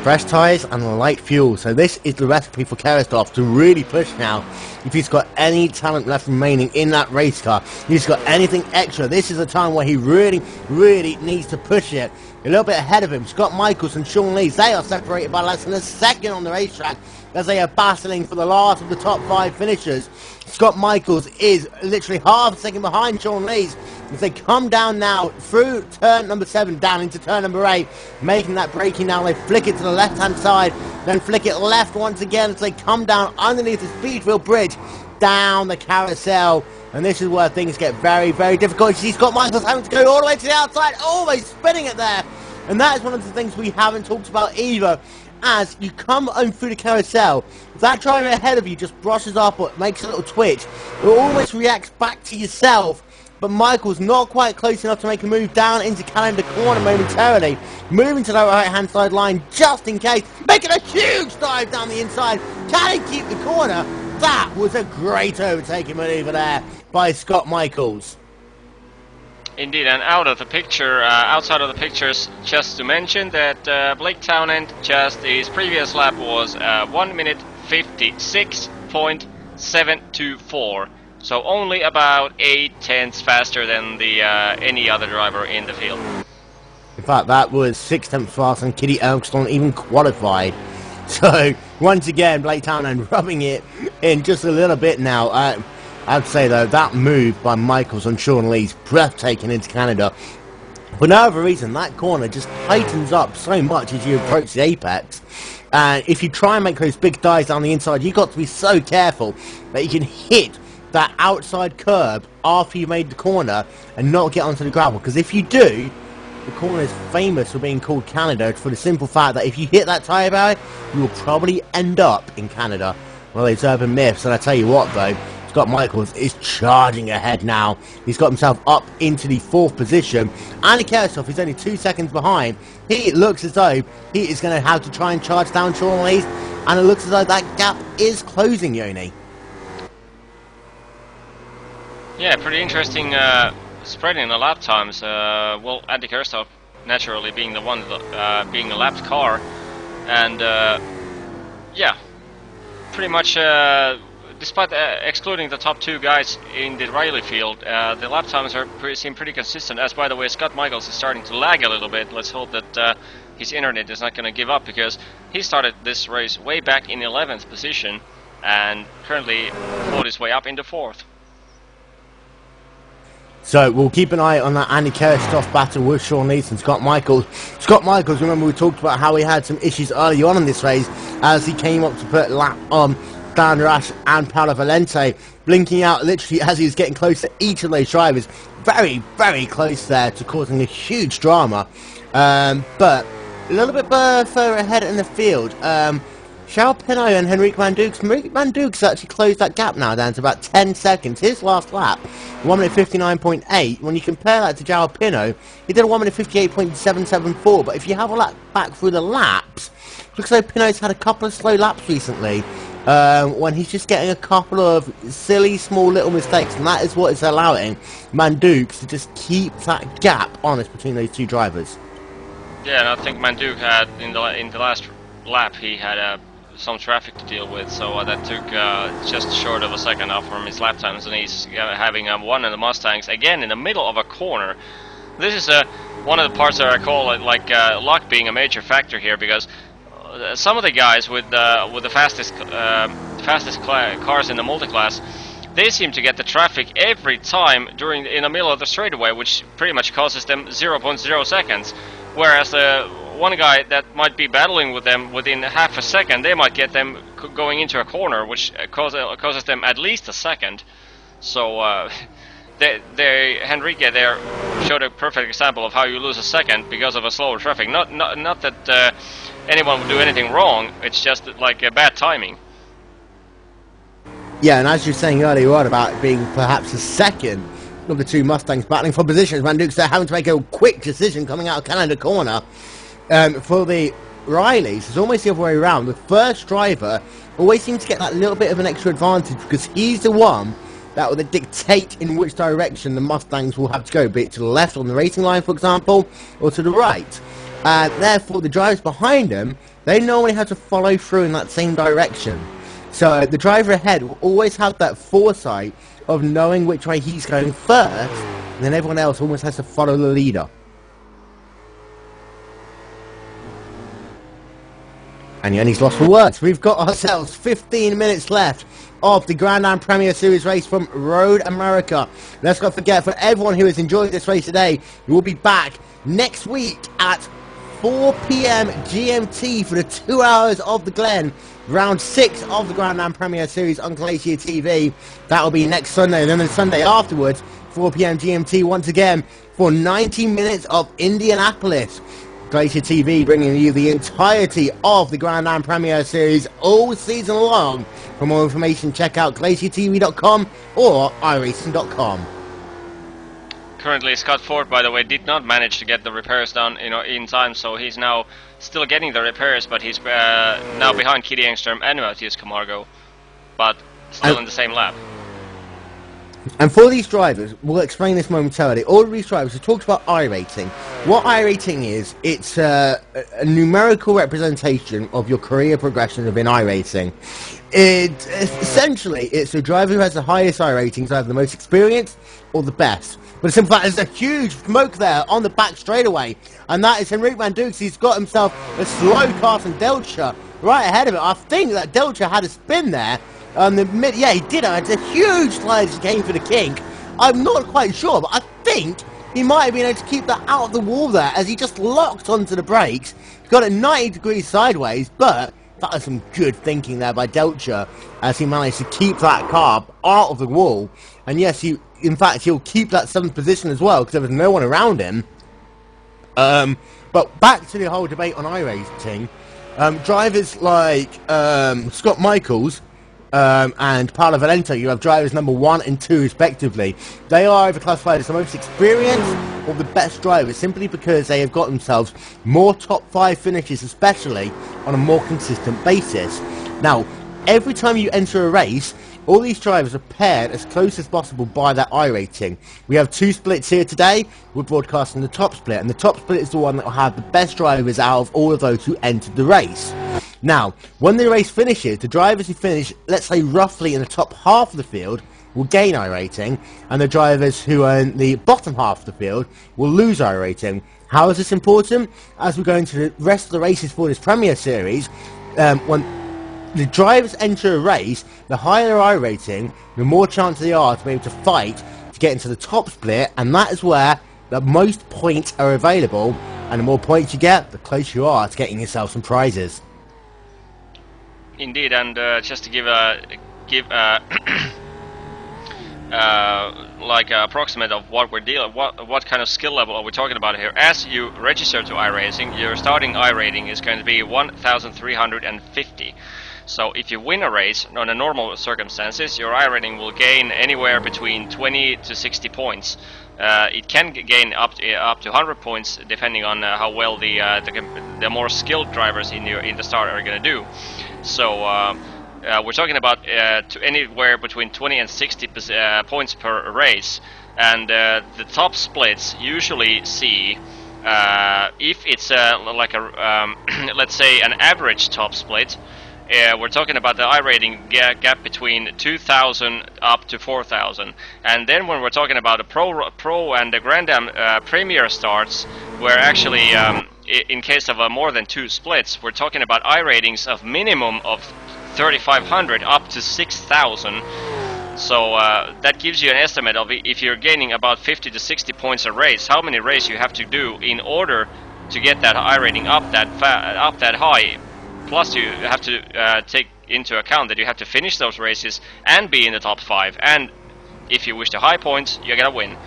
Fresh tyres and light fuel, so this is the recipe for Kerstop to really push now. If he's got any talent left remaining in that race car, if he's got anything extra, this is a time where he really needs to push it. A little bit ahead of him, Scott Michaels and Sean Lees, they are separated by less than a second on the racetrack as they are battling for the last of the top 5 finishers. Scott Michaels is literally half a second behind Sean Lees as they come down now through turn number 7 down into turn number 8, making that braking now. They flick it to the left hand side, then flick it left once again as they come down underneath the Speedfield Bridge down the carousel. And this is where things get very difficult. You see Scott Michaels having to go all the way to the outside, always spinning it there. And that is one of the things we haven't talked about either. As you come on through the carousel, if that driver ahead of you just brushes up or makes a little twitch, it almost reacts back to yourself. But Michael's not quite close enough to make a move down into Canada corner momentarily. Moving to the right-hand side line just in case. Making a huge dive down the inside. Can he keep the corner? That was a great overtaking maneuver there by Scott Michaels. Indeed, and out of the picture, outside of the pictures, just to mention that Blake Townend, just his previous lap was 1 minute 56.724, so only about 8/10 faster than the any other driver in the field. In fact, that was 6/10 faster than Kitty Elmstone even qualified. So once again, Blake Townend rubbing it in just a little bit now. I'd say, though, that move by Michaels on Sean Lee's breathtaking into Canada. For no other reason, that corner just tightens up so much as you approach the apex. And if you try and make those big dives down the inside, you've got to be so careful that you can hit that outside curb after you've made the corner and not get onto the gravel. Because if you do, the corner is famous for being called Canada for the simple fact that if you hit that tyre barrier, you will probably end up in Canada. Well, those urban myths. And I tell you what, though, Scott Michaels is charging ahead now. He's got himself up into the 4th position. Andy Kerstop is only 2 seconds behind. He looks as though he is going to have to try and charge down Sean Lees. And it looks as though that gap is closing, Yoni. Yeah, pretty interesting spreading the lap times. Well, Andy Kerstov naturally being the one being a lapped car, and yeah, pretty much. Despite excluding the top 2 guys in the Riley field, the lap times seem pretty consistent. As by the way, Scott Michaels is starting to lag a little bit. Let's hope that his internet is not going to give up, because he started this race way back in 11th position and currently fought his way up into 4th. So we'll keep an eye on that Andy Kerstov battle with Sean Neeson, Scott Michaels. Scott Michaels, remember we talked about how he had some issues early on in this race as he came up to put a lap on Dan Rash and Paolo Valente, blinking out literally as he was getting close to each of those drivers. Very, very close there to causing a huge drama. But a little bit further ahead in the field, Charles Pinot and Henrique Van Dukes. Henrique Van Dukes actually closed that gap now down to about 10 seconds. His last lap, 1 minute 59.8. When you compare that to Charles Pinot, he did a 1 minute 58.774. But if you have a look back through the laps, looks like Pinot's had a couple of slow laps recently. When he's just getting a couple of silly small little mistakes, and that is what is allowing Van Dukes to just keep that gap honest between those 2 drivers. Yeah, and I think Manduke had in the last lap he had some traffic to deal with, so that took just short of a second off from his lap times, and he's having one of the Mustangs again in the middle of a corner. This is one of the parts that I call it like luck being a major factor here, because some of the guys with the fastest cars in the multi-class, they seem to get the traffic every time in the middle of the straightaway, which pretty much causes them 0.0 seconds, whereas one guy that might be battling with them within half a second, they might get them going into a corner, which causes them at least a second. So Henrique there showed a perfect example of how you lose a second because of a slower traffic. Not that anyone would do anything wrong, it's just like a bad timing. Yeah, and as you were saying earlier on about being perhaps a second of the 2 Mustangs battling for positions, Van Dukes there having to make a quick decision coming out of Canada corner. For the Rileys, it's almost the other way around. The first driver always seems to get that little bit of an extra advantage because he's the one that will dictate in which direction the Mustangs will have to go, be it to the left on the racing line, for example, or to the right. Therefore, the drivers behind him, they normally have to follow through in that same direction. So the driver ahead will always have that foresight of knowing which way he's going first, and then everyone else almost has to follow the leader. And Yanni's lost for words. We've got ourselves 15 minutes left of the Grand Am Premier Series race from Road America. Let's not forget, for everyone who has enjoyed this race today, we will be back next week at 4 PM GMT for the 2 hours of the Glen. Round 6 of the Grand Am Premier Series on Glacier TV. That will be next Sunday. And then the Sunday afterwards, 4 PM GMT once again for 90 minutes of Indianapolis. Glacier TV bringing you the entirety of the Grand Am Premier Series all season long. For more information, check out glaciertv.com or iRacing.com. Currently, Scott Ford, by the way, did not manage to get the repairs done, in time, so he's now still getting the repairs, but he's now behind Kitty Engström and Matthias Camargo, but still in the same lap. And for these drivers, we'll explain this momentarily. All of these drivers have talked about iRating. What iRating is, it's a numerical representation of your career progression within iRacing. Essentially, it's the driver who has the highest iRatings, either the most experienced or the best. But the simple fact is there's a huge smoke there on the back straightaway, and that is Henrique Van Dukes. He's got himself a slow Carson Delcher right ahead of it. I think that Delcher had a spin there. Yeah, he did. It's a huge slide as he came for the kink. I'm not quite sure, but I think he might have been able to keep that out of the wall there as he just locked onto the brakes. Got it 90 degrees sideways, but that was some good thinking there by Delcher as he managed to keep that car out of the wall. And yes, in fact, he'll keep that 7th position as well because there was no one around him. But back to the whole debate on iRacing. Drivers like Scott Michaels and Paolo Valente, you have drivers number 1 and 2 respectively. They are either classified as the most experienced or the best drivers simply because they have got themselves more top 5 finishes, especially on a more consistent basis. Now, every time you enter a race, All these drivers are paired as close as possible by their iRating. We have 2 splits here today. We're broadcasting the top split, and the top split is the one that will have the best drivers out of all of those who entered the race. Now, when the race finishes, the drivers who finish, let's say roughly in the top half of the field, will gain iRating, and the drivers who are in the bottom half of the field will lose iRating. How is this important? As we go into the rest of the races for this Premier Series, when the drivers enter a race, the higher their iRating, the more chance they are to be able to fight to get into the top split, and that is where the most points are available, and the more points you get, the closer you are to getting yourself some prizes. Indeed, and just to give like approximate of what we're dealing, what kind of skill level are we talking about here? As you register to iRacing, your starting iRating is going to be 1,350. So if you win a race under normal circumstances, your iRating will gain anywhere between 20 to 60 points. It can gain up to 100 points depending on how well the more skilled drivers in the start are going to do. So we're talking about to anywhere between 20 and 60 points per race, and the top splits usually see if it's like a let's say an average top split. We're talking about the iRating gap between 2,000 up to 4,000, and then when we're talking about the Pro and the Grand Am Premier starts, where actually in case of more than 2 splits, we're talking about iRatings of minimum of 3,500 up to 6,000. So that gives you an estimate of if you're gaining about 50 to 60 points a race, how many races you have to do in order to get that iRating up that high. Plus, you have to take into account that you have to finish those races and be in the top 5. And if you wish to high points, you're gonna win.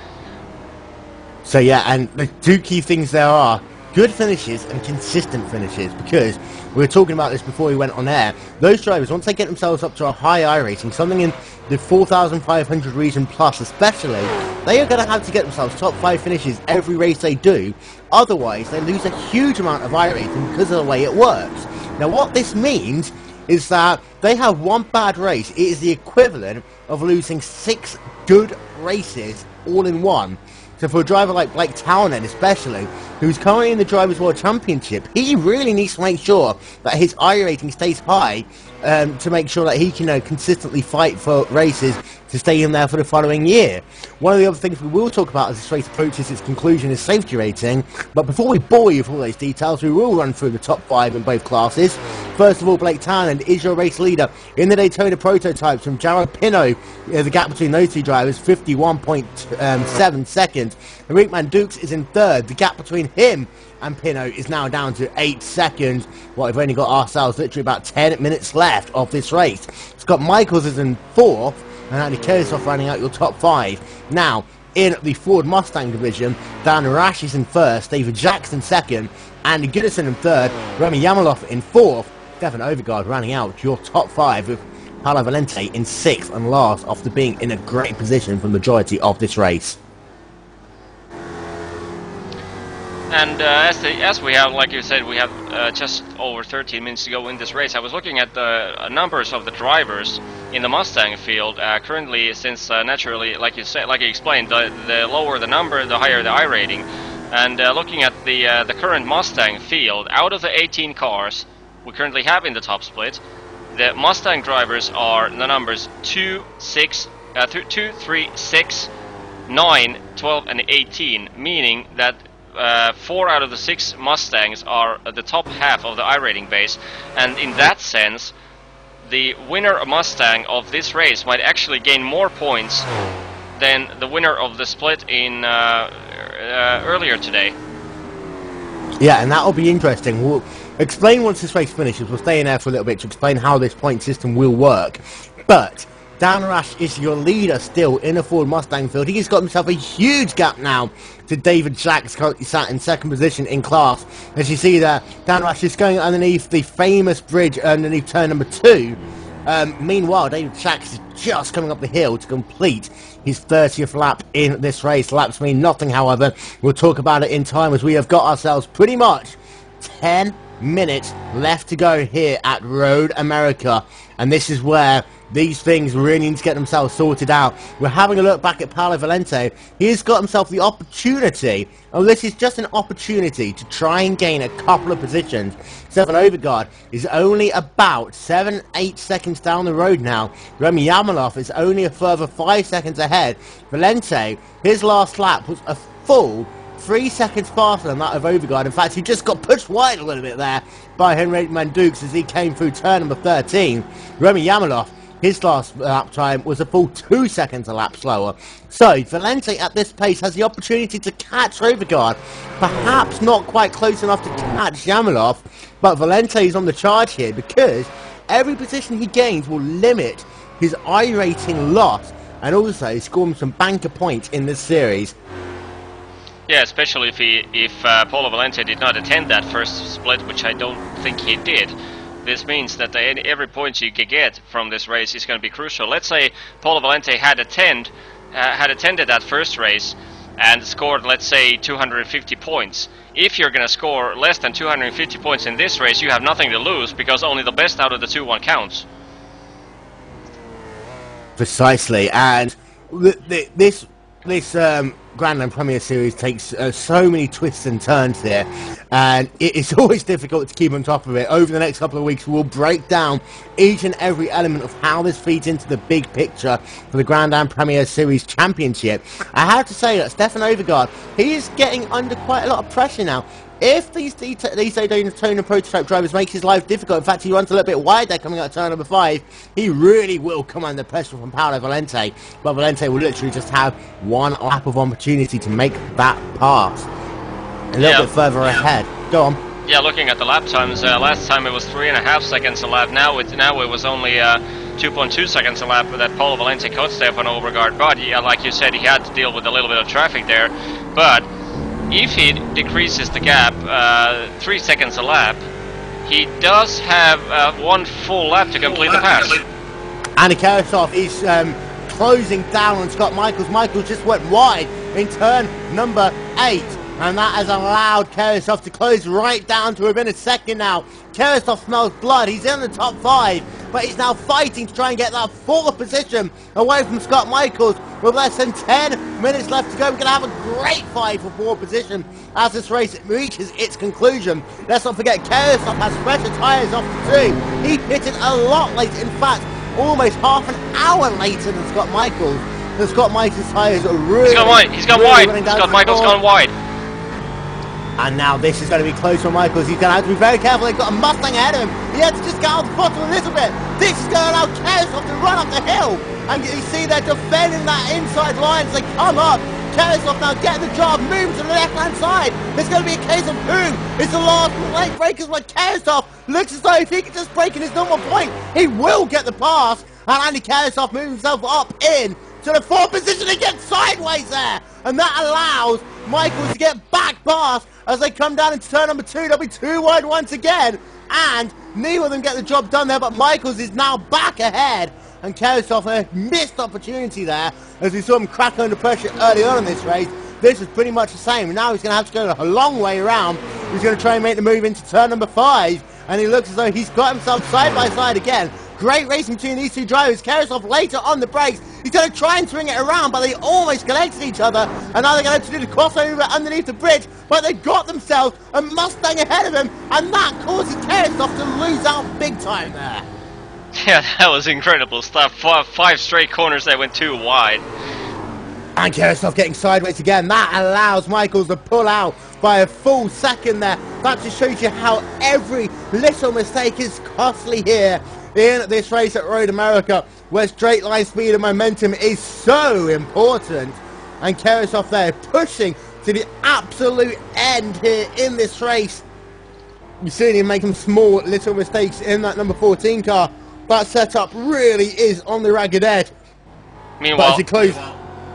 So yeah, and the 2 key things there are good finishes and consistent finishes, because we were talking about this before we went on air. Those drivers, once they get themselves up to a high iRating, something in the 4,500 region plus especially, they are going to have to get themselves top 5 finishes every race they do. Otherwise, they lose a huge amount of iRating because of the way it works. Now, what this means is that they have one bad race. It is the equivalent of losing 6 good races all in one. So for a driver like Blake Townend especially, who's currently in the Drivers' World Championship, he really needs to make sure that his iRating stays high to make sure that he can consistently fight for races to stay in there for the following year. One of the other things we will talk about as this race approaches its conclusion is safety rating, but before we bore you with all those details, we will run through the top 5 in both classes. First of all, Blake Townend is your race leader in the Daytona prototypes from Jared Pinot. The gap between those 2 drivers, 51.7 seconds. Enrique Mandukes is in 3rd. The gap between him and Pinot is now down to 8 seconds. Well, we've only got ourselves literally about 10 minutes left of this race. Scott Michaels is in 4th, and Andy Kershoff rounding out your top 5. Now, in the Ford Mustang division, Dan Rash is in 1st, David Jackson 2nd, Andy Goodison in 3rd, Remy Yamalov in 4th, Stefan Overgaard rounding out your top 5 with Paolo Valente in 6th and last after being in a great position for the majority of this race. And as we have, like you said, we have just over 13 minutes to go in this race. I was looking at the numbers of the drivers in the Mustang field currently, since naturally, like you said, like you explained, the lower the number, the higher the iRating. And looking at the current Mustang field, out of the 18 cars we currently have in the top split, the Mustang drivers are the numbers 2, 3, 6, 9, 12, and 18, meaning that 4 out of the 6 Mustangs are at the top half of the iRating base, and in that sense, the winner Mustang of this race might actually gain more points than the winner of the split in earlier today. Yeah, and that'll be interesting. We'll explain once this race finishes. We'll stay in there for a little bit to explain how this point system will work. But Dan Rash is your leader still in the Ford Mustang field. He's got himself a huge gap now to David Jacks, currently sat in 2nd position in class. As you see there, Dan Rash is going underneath the famous bridge underneath turn number 2. Meanwhile, David Jacks is just coming up the hill to complete his 30th lap in this race. Laps mean nothing, however. We'll talk about it in time, as we have got ourselves pretty much 10 minutes left to go here at Road America. And this is where these things really need to get themselves sorted out. We're having a look back at Paolo Valente. He's got himself the opportunity, and this is just an opportunity to try and gain a couple of positions. Stefan Overgaard is only about 7-8 seconds down the road now. Remy Yamalov is only a further 5 seconds ahead. Valente, his last lap was a full 3 seconds faster than that of Overgaard. In fact, he just got pushed wide a little bit there by Henrik Mandukes as he came through turn number 13. Remy Yamalov, his last lap time was a full 2 seconds a lap slower. So, Valente at this pace has the opportunity to catch Overgaard. Perhaps not quite close enough to catch Yamalov, but Valente is on the charge here because every position he gains will limit his iRacing loss and also score him some banker points in this series. Yeah, especially if Paolo Valente did not attend that first split, which I don't think he did. This means that every point you can get from this race is going to be crucial. Let's say Paolo Valente had attended that first race and scored, let's say, 250 points. If you're going to score less than 250 points in this race, you have nothing to lose because only the best out of the 2-1 counts. Precisely, and this Grand Am Premier Series takes so many twists and turns here, and it's always difficult to keep on top of it. Over the next couple of weeks, we'll break down each and every element of how this feeds into the big picture for the Grand Am Premier Series Championship. I have to say that Stefan Overgaard, he is getting under quite a lot of pressure now. If these Daytona prototype drivers make his life difficult, in fact he runs a little bit wide there coming out of turn number 5, he really will come under pressure from Paolo Valente. But Valente will literally just have one lap of opportunity to make that pass. A little bit further ahead. Go on. Yeah, looking at the lap times, last time it was 3.5 seconds a lap. Now it was only 2.2 seconds a lap that Paolo Valente caught Stefan Overgaard. But yeah, like you said, he had to deal with a little bit of traffic there. But if he decreases the gap 3 seconds a lap, he does have 1 full lap to complete the pass. Andy Karasov is closing down on Scott Michaels. Michaels just went wide in turn number 8, and that has allowed Karasov to close right down to within a second now. Karasov smells blood. He's in the top 5, but he's now fighting to try and get that 4th position away from Scott Michaels. With less than 10 minutes left to go, we're going to have a great fight for 4th position as this race reaches its conclusion. Let's not forget, Karasov has fresher tyres off the 2. He pitted a lot later, in fact, almost half an hour later than Scott Michaels. The Scott Michaels tyres are really... He's gone wide. Scott Michaels gone wide. And now this is going to be close for Michaels. He's going to have to be very careful. They've got a Mustang ahead of him. He had to just get out the bottom a little bit. This is going to allow Karasov to run up the hill. And you see they're defending that inside line as they come up. Karasov now getting the job, moving to the left-hand side. There's going to be a case of who is the last late breakers, but Karasov looks as though if he can just break in his normal point, he will get the pass. And Andy Karasov moves himself up in to the 4th position. He gets sideways there. And that allows Michaels to get back past as they come down into turn number 2. They'll be 2 wide once again. And neither of them get the job done there, but Michaels is now back ahead. And Karasov a missed opportunity there as we saw him crack under pressure early on in this race. This is pretty much the same. And now he's going to have to go a long way around. He's going to try and make the move into turn number 5. And he looks as though he's got himself side by side again. Great racing between these two drivers. Karasov later on the brakes. He's going to try and swing it around, but they almost connected each other. And now they're going to do the crossover underneath the bridge. But they got themselves a Mustang ahead of him. And that causes Karasov to lose out big time there. Yeah, that was incredible stuff. 5 straight corners that went too wide. And Karasov getting sideways again. That allows Michaels to pull out by a full second there. That just shows you how every little mistake is costly here in this race at Road America, where straight line speed and momentum is so important. And Karasov there pushing to the absolute end here in this race. You've seen him make some small little mistakes in that number 14 car. That setup really is on the ragged edge. Meanwhile, Michaels.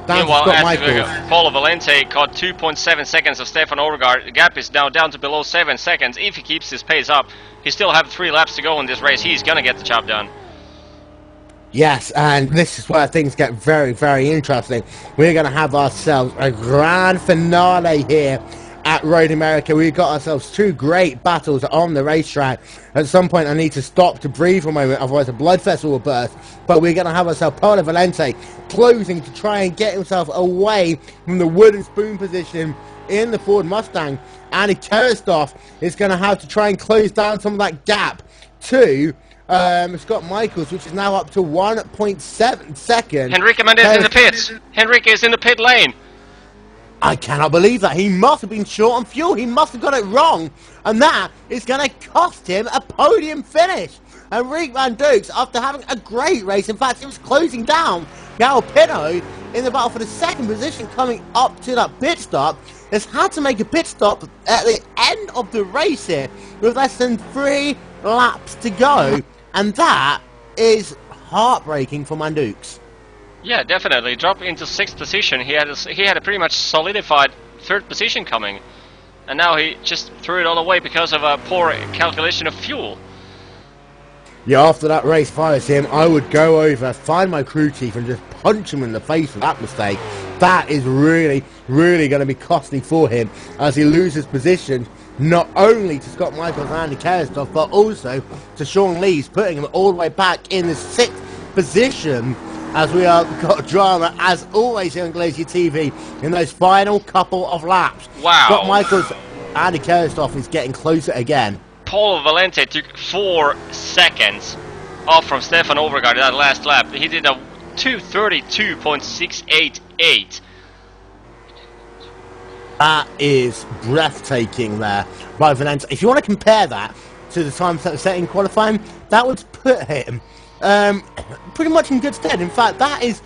Paolo Valente caught 2.7 seconds of Stefan Overgaard. The gap is now down to below 7 seconds. If he keeps his pace up, he still have 3 laps to go in this race. He's going to get the job done. Yes, and this is where things get very, very interesting. We're going to have ourselves a grand finale here at Road America. We've got ourselves two great battles on the racetrack. At some point I need to stop to breathe for a moment, otherwise a blood vessel will burst. But we're going to have ourselves Paolo Valente closing to try and get himself away from the wooden spoon position in the Ford Mustang. Andy Kerstoff is going to have to try and close down some of that gap to Scott Michaels, which is now up to 1.7 seconds. Henrique Mendes in the pits. Henrique is in the pit lane. I cannot believe that. He must have been short on fuel. He must have got it wrong. And that is going to cost him a podium finish. And Rick Van Dukes, after having a great race, in fact, he was closing down Gal Pino in the battle for the second position coming up to that pit stop, has had to make a pit stop at the end of the race here with less than 3 laps to go. And that is heartbreaking for Mandukes. Yeah, definitely. Drop into 6th position. He had a pretty much solidified 3rd position coming, and now he just threw it all away because of a poor calculation of fuel. Yeah, after that race, if I was him, I would go over, find my crew chief, and just punch him in the face for that mistake. That is really, really going to be costly for him as he loses position, not only to Scott Michaels and Andy Kerstoff, but also to Sean Lees, putting him all the way back in the 6th position. As we have got drama, as always here on Glacier TV, in those final couple of laps. Wow. Scott Michaels, Andy Kerstoff is getting closer again. Paolo Valente took 4 seconds off from Stefan Overgaard in that last lap. He did a 2:32.688. That is breathtaking there by Valente. If you want to compare that to the time set in qualifying, that would put him pretty much in good stead. In fact, that is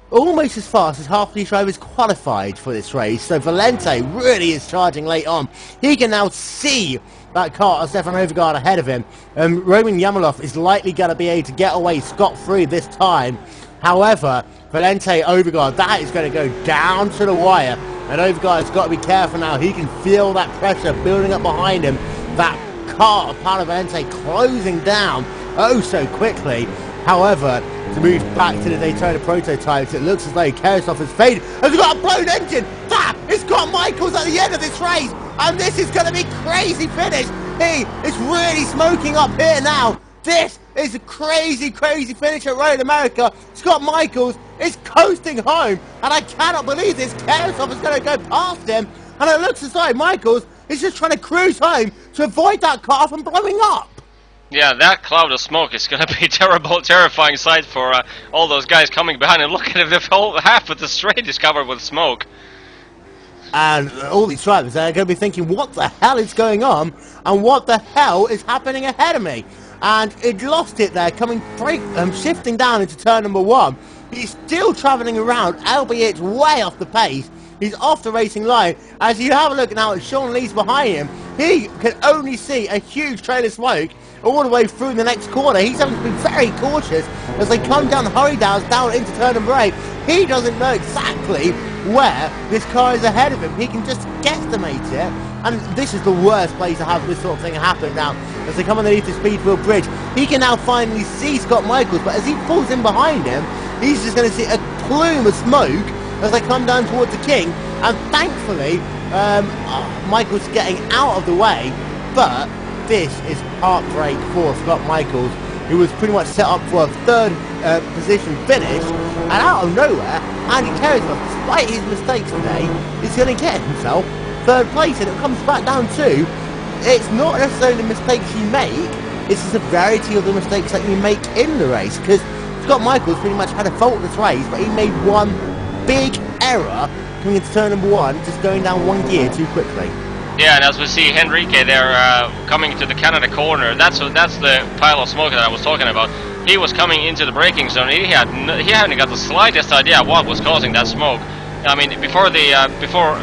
almost as fast as half these drivers qualified for this race. So Valente really is charging late on. He can now see that car, Stefan Overgaard, ahead of him. Roman Yamalov is likely going to be able to get away scot-free this time. However, Valente Overgaard, that is going to go down to the wire. And Overgaard's got to be careful now. He can feel that pressure building up behind him. That car of Paolo Valente closing down oh so quickly. However, to move back to the Daytona prototypes, it looks as though Kerstoff has faded. Has got a blown engine. That is Scott Michaels at the end of this race, and this is going to be crazy finish. He is really smoking up here now. This is a crazy, crazy finish at Road America. Scott Michaels is coasting home, and I cannot believe this. Kerstoff is going to go past him, and it looks as though Michaels is just trying to cruise home to avoid that car from blowing up. Yeah, that cloud of smoke is going to be a terrifying sight for all those guys coming behind. And look at it, the whole half of the straight is covered with smoke. And all these drivers are going to be thinking, what the hell is going on? And what the hell is happening ahead of me? And it lost it there, shifting down into turn number 1. He's still travelling around, albeit way off the pace. He's off the racing line. As you have a look now at Sean Lees behind him, he can only see a huge trail of smoke all the way through the next corner. He's having to be very cautious as they come down the hurry downs down into turn number 8. He doesn't know exactly where this car is ahead of him. He can just guesstimate it, and this is the worst place to have this sort of thing happen now. As they come underneath the Speedfield Bridge, he can now finally see Scott Michaels, but as he pulls in behind him, he's just going to see a plume of smoke as they come down towards the King, and thankfully Michaels getting out of the way. But this is heartbreak for Scott Michaels, who was pretty much set up for a 3rd position finish, and out of nowhere, Andy Kerstoff, despite his mistakes today, is going to get himself 3rd place. And it comes back down to, it's not necessarily the mistakes you make, it's the severity of the mistakes that you make in the race, because Scott Michaels pretty much had a faultless race, but he made one big error coming into turn number 1, just going down 1 gear too quickly. Yeah, and as we see Henrique there coming to the Canada corner, that's the pile of smoke that I was talking about. He was coming into the braking zone. He hadn't got the slightest idea what was causing that smoke. I mean, before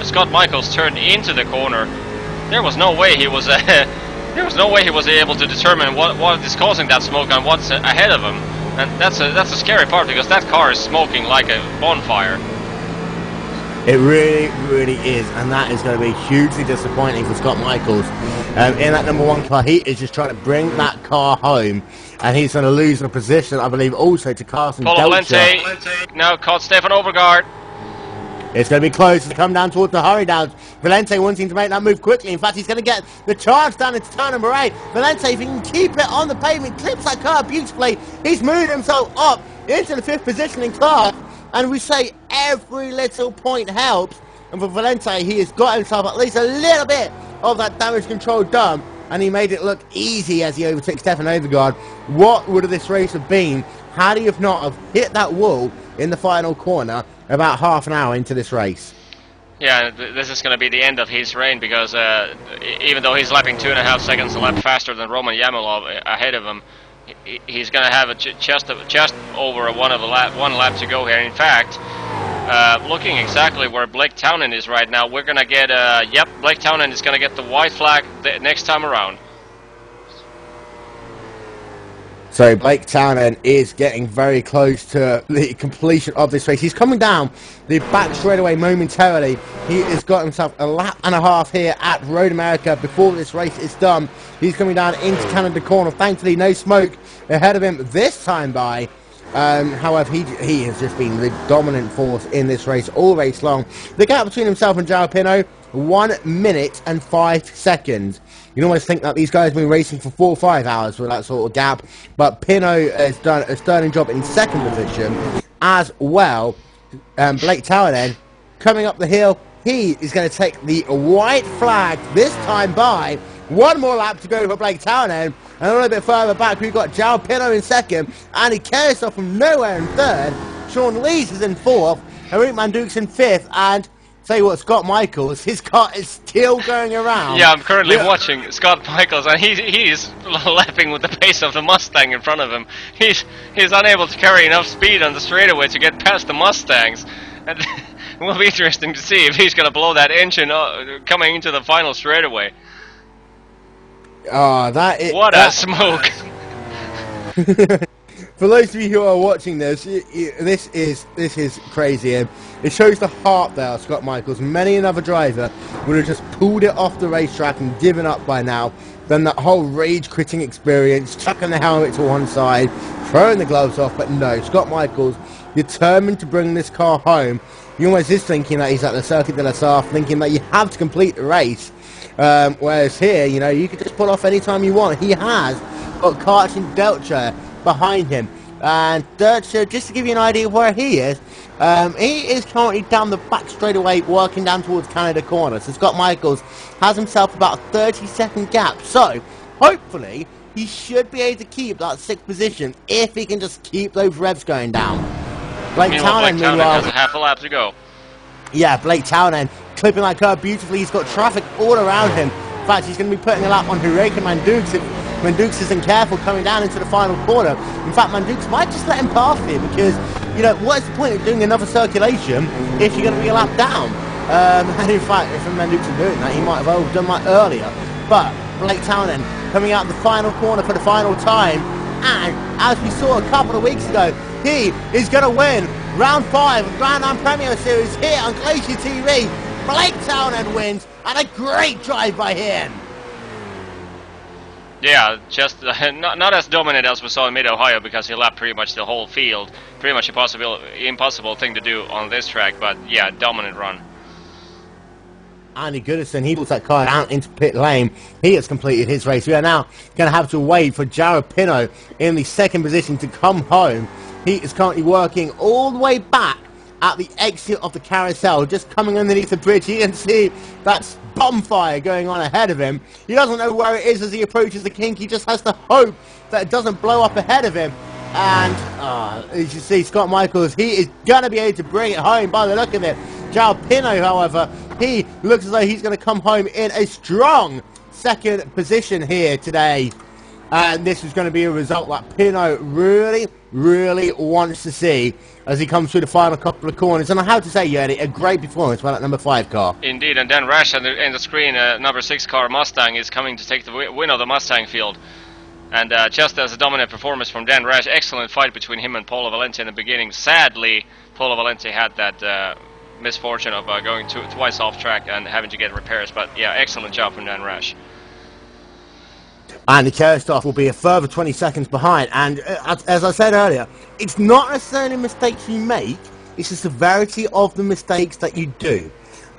Scott Michaels turned into the corner, there was no way he was able to determine what is causing that smoke and what's ahead of him. And that's a scary part, because that car is smoking like a bonfire. It really, really is, and that is going to be hugely disappointing for Scott Michaels. In that number 1 car, he is just trying to bring that car home, and he's going to lose the position, I believe, also to Carson Paolo Valente now caught Stefan Overgaard. It's going to be close to come down towards the hurry downs. Valente wanting to make that move quickly. In fact, he's going to get the charge down into turn number 8. Valente, if he can keep it on the pavement, clips that car beautifully. He's moved himself up into the 5th position in class. And we say every little point helps. And for Valente, he has got himself at least a little bit of that damage control done. And he made it look easy as he overtook Stefan Overgaard. What would this race have been had he have not have hit that wall in the final corner about half an hour into this race? Yeah, this is going to be the end of his reign, because even though he's lapping 2.5 seconds a lap faster than Roman Yamulov ahead of him, he's going to have just over one lap to go here. In fact, looking exactly where Blake Townend is right now, we're going to get, yep, Blake Townend is going to get the white flag the next time around. So Blake Townend is getting very close to the completion of this race. He's coming down the back straightaway momentarily. He has got himself a lap and a half here at Road America before this race is done. He's coming down into Canada corner. Thankfully, no smoke ahead of him this time by. However, he has just been the dominant force in this race all race long. The gap between himself and João Pinot, 1 minute and 5 seconds. You almost think that these guys have been racing for 4 or 5 hours with that sort of gap, but Pinot has done a sterling job in 2nd position as well. Blake Townend coming up the hill, he is going to take the white flag this time by. 1 more lap to go for Blake Townend, and a little bit further back we've got João Pinot in 2nd, Andy Kershaw from nowhere in 3rd, Sean Lees is in 4th, Haroon Manduk's in 5th, and tell you what, Scott Michaels, his car is still going around. Yeah, I'm currently watching Scott Michaels, and he's lapping with the pace of the Mustang in front of him. He's unable to carry enough speed on the straightaway to get past the Mustangs. And it will be interesting to see if he's going to blow that engine coming into the final straightaway. Oh, what a smoke! For those of you who are watching this, this is crazy. And it shows the heart there of Scott Michaels. Many another driver would have just pulled it off the racetrack and given up by now. Then that whole rage quitting experience, chucking the helmet to one side, throwing the gloves off. But no, Scott Michaels, determined to bring this car home. He almost is thinking that he's at the Circuit de la Sarre, thinking that you have to complete the race. Whereas here, you know, you can just pull off any time you want. He has got Karch and Delcher behind him. And Delcher, just to give you an idea of where he is currently down the back straightaway, working down towards Canada corner. So Scott Michaels has himself about a 30-second gap. So, hopefully, he should be able to keep that 6th position if he can just keep those revs going down. Blake Townend, has a half a lap to go. Yeah, Blake Townend clipping that curve beautifully. He's got traffic all around him. In fact, he's going to be putting a lap on Hurricane Mandukes if Mandukes isn't careful coming down into the final corner. In fact, Mandukes might just let him pass here because, you know, what's the point of doing another circulation if you're going to be a lap down? And in fact, if Mandukes is doing that, he might have well done that earlier. But Blake Townend coming out in the final corner for the final time. And as we saw a couple of weeks ago, he is going to win round 5 of Grand Am Premier Series here on Glacier TV. Blake Townend wins, and a great drive by him. Yeah, just not as dominant as we saw in Mid-Ohio, because he lapped pretty much the whole field. Pretty much impossible thing to do on this track, but yeah, dominant run. Andy Goodison, he puts that car out into pit lane. He has completed his race. We are now going to have to wait for João Pinot in the 2nd position to come home. He is currently working all the way back at the exit of the carousel, just coming underneath the bridge. You can see that's bonfire going on ahead of him. He doesn't know where it is as he approaches the kink. He just has to hope that it doesn't blow up ahead of him. And as you see, Scott Michaels, he is going to be able to bring it home by the look of it. João Pinot, however, he looks as though he's going to come home in a strong 2nd position here today. And this is going to be a result that Pinot really wants to see as he comes through the final couple of corners. And I have to say, Yeti, a great performance by that number 5 car. Indeed, and Dan Rash in the screen, number 6 car Mustang is coming to take the win of the Mustang field. And just as a dominant performance from Dan Rash, excellent fight between him and Paulo Valente in the beginning. Sadly, Paulo Valente had that misfortune of going twice off track and having to get repairs. But yeah, excellent job from Dan Rash. And the Kerstoff will be a further 20 seconds behind. And as I said earlier, it's not necessarily mistakes you make, It's the severity of the mistakes that you do.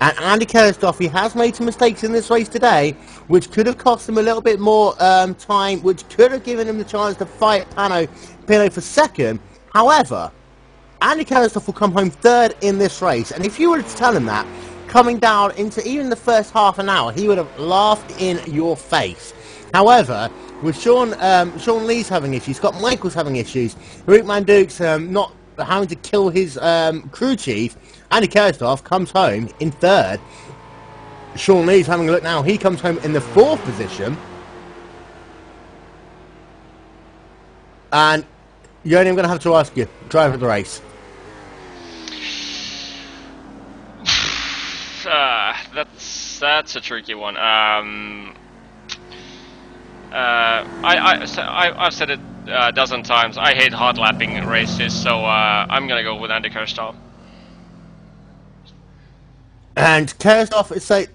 And Andy Kerstoff, he has made some mistakes in this race today, which could have cost him a little bit more time, which could have given him the chance to fight Pinot for second. However, Andy Kerstoff will come home third in this race, and if you were to tell him that, coming down into even the first half an hour, he would have laughed in your face. However, with Sean Lee's having issues, Scott Michael's having issues, Rick Manduk's not having to kill his crew chief, Andy Kerstoff comes home in third. Sean Lee's having a look now. He comes home in the fourth position. And, Yoni, I'm going to have to ask you, driver of the race. That's a tricky one. I've said it a dozen times. I hate hot lapping races, so I'm going to go with Andy Kerstoff. And Kerstoff,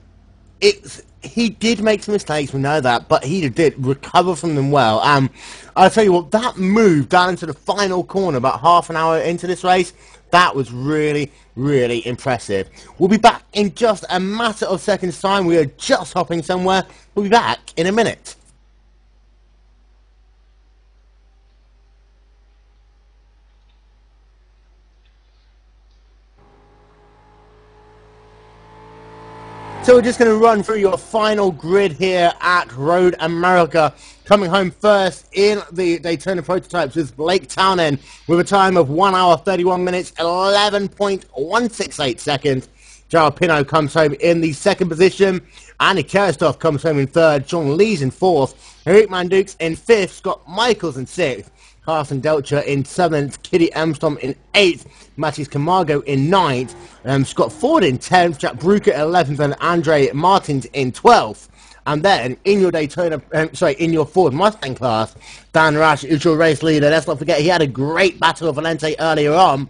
he did make some mistakes, we know that, but he did recover from them well. I'll tell you what, that move down into the final corner about half an hour into this race, that was really, really impressive. We'll be back in just a matter of seconds' time. We are just hopping somewhere. We'll be back in a minute. So we're just going to run through your final grid here at Road America. Coming home first in the Daytona Prototypes is Blake Townend with a time of 1 hour 31 minutes 11.168 seconds. Gerald Pinot comes home in the second position. Andy Kerstoff comes home in third. Sean Lee's in fourth. Eric Manduk's in fifth. Scott Michaels in sixth. Carson Delcher in 7th, Kitty Emstom in 8th, Mattis Camargo in 9th, Scott Ford in 10th, Jack Bruker 11th, and Andre Martins in 12th. And then in your in your Ford Mustang class, Dan Rash is your race leader. Let's not forget he had a great battle with Valente earlier on.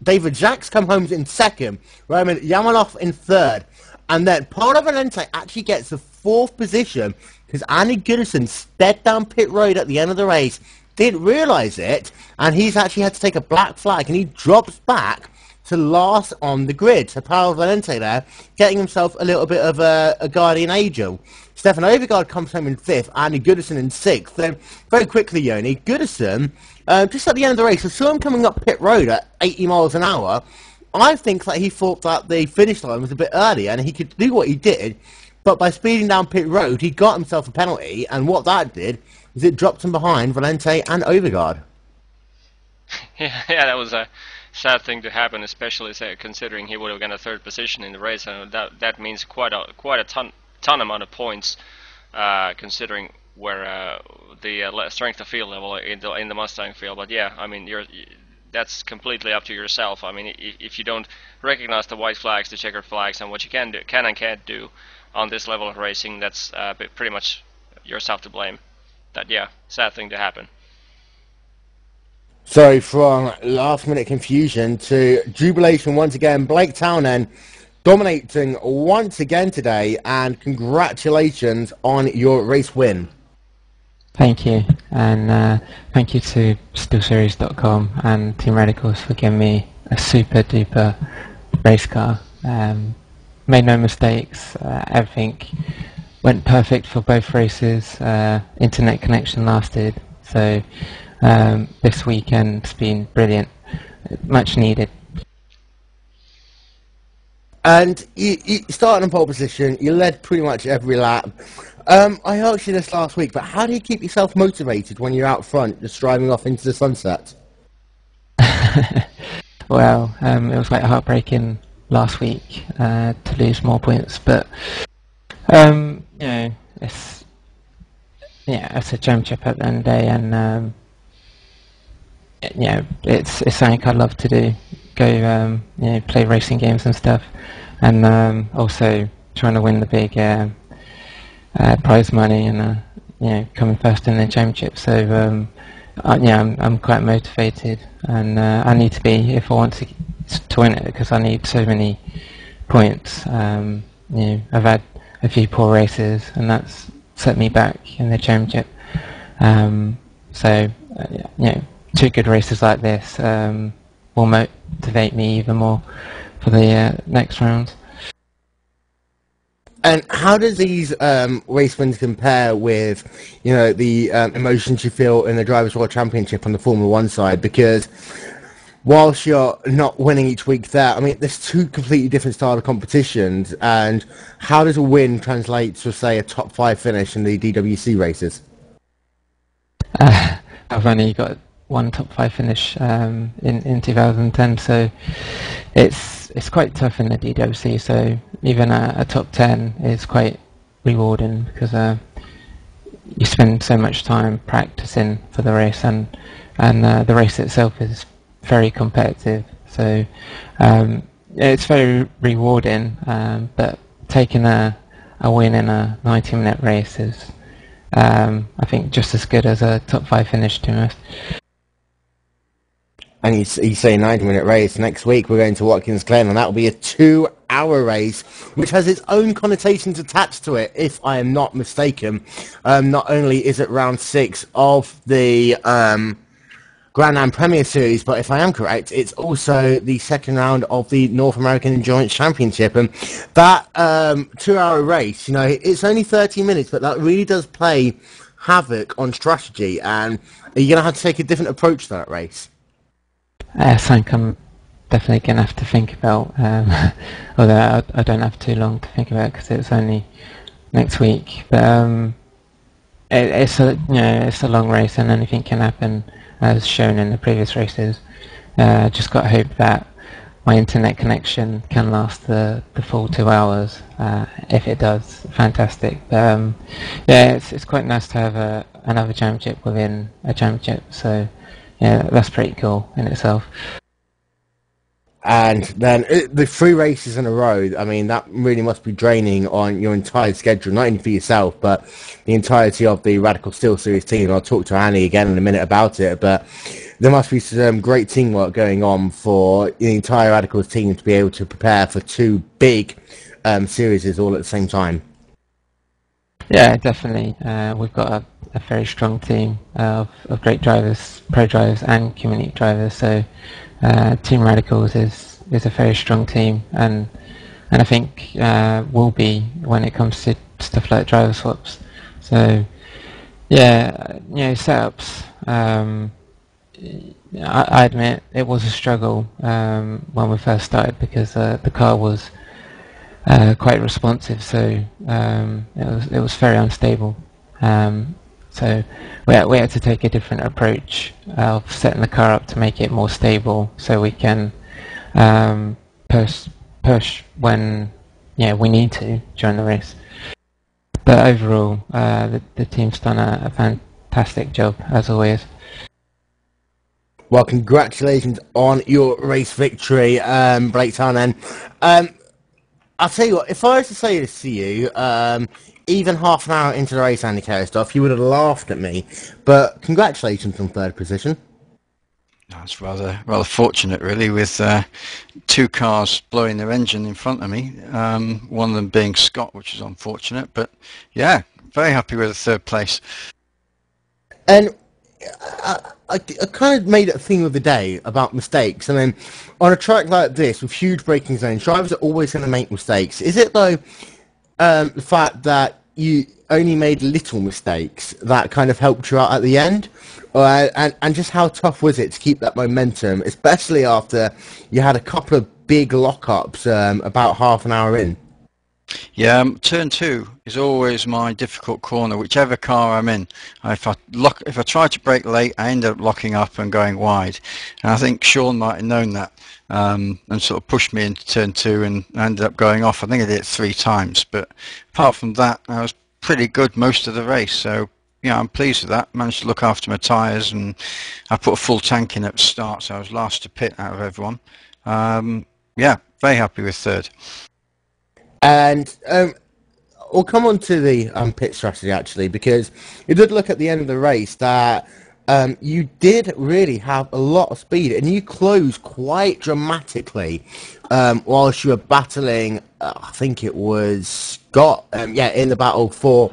David Jacks come home in second, Roman Yamanov in third, and then Paolo Valente actually gets the fourth position because Andy Goodison sped down pit road at the end of the race, didn't realise it, and he's actually had to take a black flag, and he drops back to last on the grid. So Paolo Valente there, getting himself a little bit of a guardian angel. Stefan Overgaard comes home in fifth, Andy Goodison in sixth. Then, very quickly, Yoni, Goodison, just at the end of the race, I saw him coming up pit road at 80 miles an hour. I think that he thought that the finish line was a bit earlier, and he could do what he did, but by speeding down pit road, he got himself a penalty, and what that did is it dropped him behind Valente and Overgaard. Yeah, that was a sad thing to happen, especially considering he would have gotten a third position in the race, and that means quite a ton amount of points, considering where the strength of field level in the Mustang field. But yeah, I mean, that's completely up to yourself. I mean, if you don't recognize the white flags, the checkered flags, and what you can and can't do on this level of racing, that's pretty much yourself to blame. That, yeah, sad thing to happen. So from last minute confusion to jubilation once again, Blake Townend dominating once again today, and congratulations on your race win. Thank you, and thank you to StillSeries.com and Team Radicals for giving me a super duper race car. Made no mistakes, everything went perfect for both races, internet connection lasted, so this weekend's been brilliant, much needed. And you started in pole position, you led pretty much every lap. I asked you this last week, but how do you keep yourself motivated when you're out front, just driving off into the sunset? Well, it was quite heartbreaking last week to lose more points, but you know, it's a championship at the end of the day, and you know, it's something I love to do. Go you know, play racing games and stuff, and also trying to win the big prize money and you know, coming first in the championship. So yeah, I'm quite motivated, and I need to be if I want to win it, because I need so many points. You know, I've had a few poor races, and that's set me back in the championship. So you know, two good races like this will motivate me even more for the next round. And how does these race wins compare with, the emotions you feel in the Drivers' World Championship on the Formula One side? Because whilst you're not winning each week there, I mean, there's two completely different style of competitions. And how does a win translate to, say, a top 5 finish in the DWC races? I've only got one top 5 finish in 2010, so it's quite tough in the DWC. So even a top 10 is quite rewarding because you spend so much time practicing for the race, and the race itself is very competitive. So it's very rewarding, but taking a win in a 90-minute race is, I think, just as good as a top 5 finish, to be honest. And you say 90-minute race. Next week we're going to Watkins Glen, and that will be a 2-hour race, which has its own connotations attached to it, if I am not mistaken. Not only is it round 6 of the Grand Am Premier Series, but if I am correct, it's also the second round of the North American Endurance Championship. And that 2-hour race, it's only 30 minutes, but that really does play havoc on strategy. And are you going to have to take a different approach to that race? Something I'm definitely going to have to think about, although I don't have too long to think about because it's only next week. But it's a long race and anything can happen, as shown in the previous races. Just got to hope that my internet connection can last the full 2 hours. If it does, fantastic. But it's quite nice to have another championship within a championship. So yeah, that's pretty cool in itself. And then the 3 races in a row, I mean, that really must be draining on your entire schedule, not only for yourself, but the entirety of the Radical Steel Series team. I'll talk to Annie again in a minute about it, but there must be some great teamwork going on for the entire Radicals team to be able to prepare for 2 big series all at the same time. Yeah, definitely. We've got a very strong team of great drivers, pro drivers and community drivers. So Team Radicals is a very strong team, and I think will be when it comes to stuff like driver swaps. So yeah, setups. I admit it was a struggle when we first started because the car was quite responsive, so it was very unstable. So we had to take a different approach of setting the car up to make it more stable, so we can push when we need to during the race. But overall, the team's done a fantastic job as always. Well, congratulations on your race victory, Blake Tarnan. I'll tell you what, if I was to say this to you, even half an hour into the race, Andy Kerristoff, you would have laughed at me. But congratulations on 3rd position. That's rather fortunate, really, with 2 cars blowing their engine in front of me. One of them being Scott, which is unfortunate. But yeah, very happy with the 3rd place. And I kind of made it a theme of the day about mistakes. And then on a track like this, with huge braking zones, drivers are always going to make mistakes. Is it, though, the fact that you only made little mistakes that kind of helped you out at the end? And just how tough was it to keep that momentum, especially after you had a couple of big lockups about half an hour in? Yeah, turn 2 is always my difficult corner, whichever car I'm in. If I try to brake late, I end up locking up and going wide. And I think Sean might have known that and sort of pushed me into turn 2, and I ended up going off. I think I did it 3 times, but apart from that, I was pretty good most of the race. So yeah, I'm pleased with that. Managed to look after my tyres, and I put a full tank in at the start, so I was last to pit out of everyone. Yeah, very happy with 3rd. And we'll come on to the pit strategy, actually, because you did look at the end of the race that you did really have a lot of speed, and you closed quite dramatically whilst you were battling, I think it was Scott, in the battle for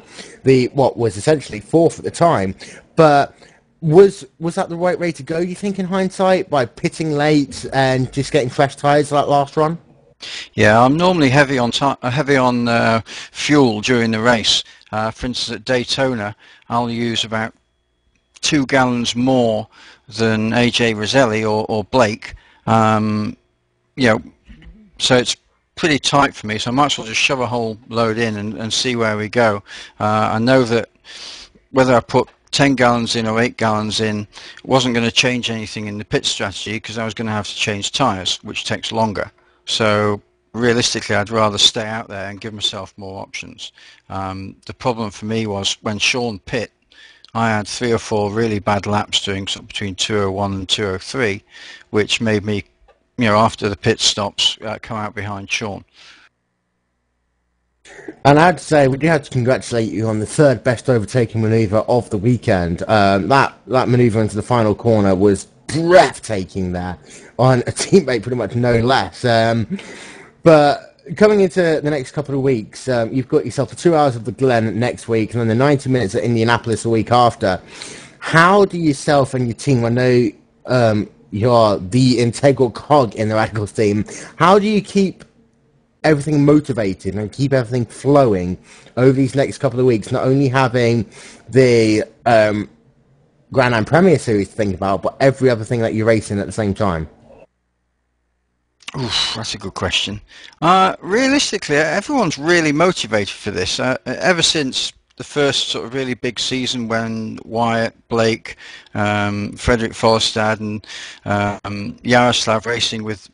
what was essentially 4th at the time. But Was that the right way to go, you think, in hindsight, by pitting late and just getting fresh tyres like last run? Yeah, I'm normally heavy on fuel during the race. For instance, at Daytona, I'll use about 2 gallons more than AJ Roselli or Blake. You know, so it's pretty tight for me. So I might as well just shove a whole load in and see where we go. I know that whether I put 10 gallons in or 8 gallons in wasn't going to change anything in the pit strategy, because I was going to have to change tyres, which takes longer. So realistically, I'd rather stay out there and give myself more options. The problem for me was when Sean pit, I had 3 or 4 really bad laps doing something between 2:01 and 2:03, which made me, after the pit stops, come out behind Sean. And I'd say we do have to congratulate you on the third best overtaking manoeuvre of the weekend. That manoeuvre into the final corner was breathtaking there, on a teammate pretty much no less. But coming into the next couple of weeks, you've got yourself the 2 hours of the Glen next week, and then the 90 minutes at Indianapolis the week after. How do yourself and your team, I know you're the integral cog in the Radicals team, how do you keep everything motivated and keep everything flowing over these next couple of weeks, not only having the Grand Am Premier Series to think about, but every other thing that you're racing at the same time? Oof, that's a good question. Realistically, everyone's really motivated for this. Ever since the first sort of really big season when Wyatt, Blake, Frederick Forstad and Yaroslav racing with,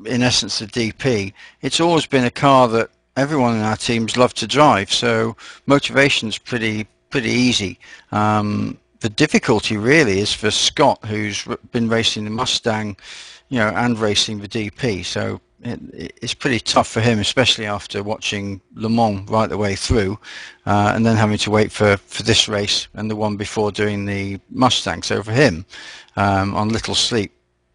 in essence, the DP, it's always been a car that everyone in our teams love to drive, so motivation's pretty easy. The difficulty really is for Scott, who's been racing the Mustang, and racing the DP, so it's pretty tough for him, especially after watching Le Mans right the way through, and then having to wait for this race and the one before doing the Mustang. So for him, on little sleep,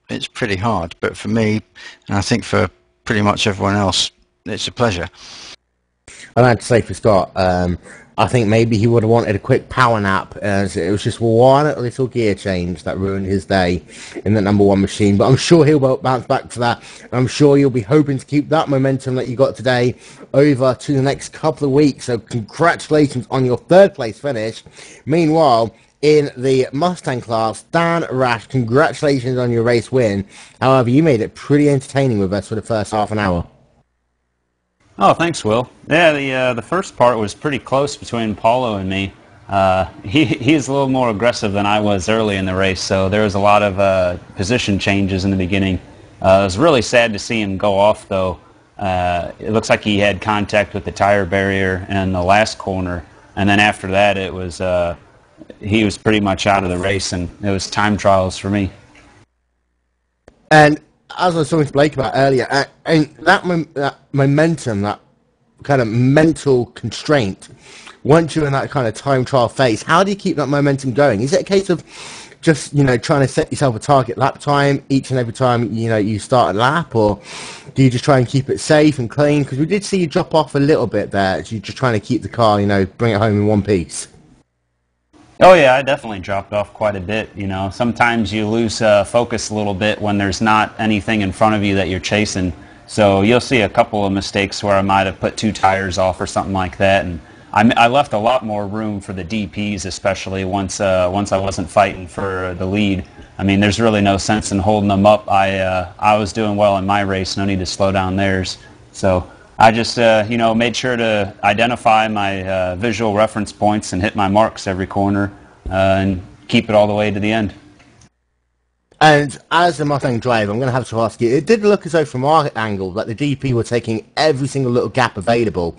it's pretty hard. But for me, and I think for pretty much everyone else, it's a pleasure. I'd have to say for Scott, I think maybe he would have wanted a quick power nap, as it was just one little gear change that ruined his day in the number one machine. But I'm sure he'll bounce back for that. I'm sure you'll be hoping to keep that momentum that you got today over to the next couple of weeks. So congratulations on your third place finish. Meanwhile, in the Mustang class, Dan Rash, congratulations on your race win. However, you made it pretty entertaining with us for the first half an hour. Oh, thanks, Will. Yeah, the first part was pretty close between Paulo and me. He's a little more aggressive than I was early in the race, so there was a lot of position changes in the beginning. It was really sad to see him go off, though. It looks like he had contact with the tire barrier in the last corner, and then after that, it was he was pretty much out of the race, and it was time trials for me. And as I was talking to Blake about earlier, and that momentum, that kind of mental constraint, once you're in that kind of time trial phase, how do you keep that momentum going? Is it a case of just, trying to set yourself a target lap time each and every time, you start a lap, or do you just try and keep it safe and clean? Because we did see you drop off a little bit there, as you're just trying to keep the car, bring it home in one piece. Oh yeah, I definitely dropped off quite a bit. Sometimes you lose focus a little bit when there's not anything in front of you that you're chasing. So you'll see a couple of mistakes where I might have put 2 tires off or something like that, and I left a lot more room for the DPs, especially once I wasn't fighting for the lead. I mean, there's really no sense in holding them up. I was doing well in my race, no need to slow down theirs. So I just, made sure to identify my visual reference points and hit my marks every corner and keep it all the way to the end. And as a Mustang driver, I'm going to have to ask you, it did look as though from our angle that the DP were taking every single little gap available.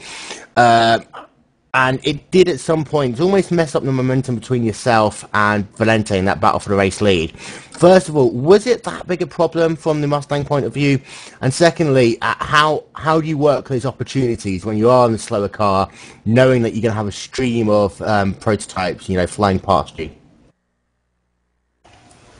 And it did at some point almost mess up the momentum between yourself and Valente in that battle for the race lead. First of all, was it that big a problem from the Mustang point of view? And secondly, how do you work those opportunities when you are in the slower car, knowing that you're going to have a stream of prototypes, flying past you?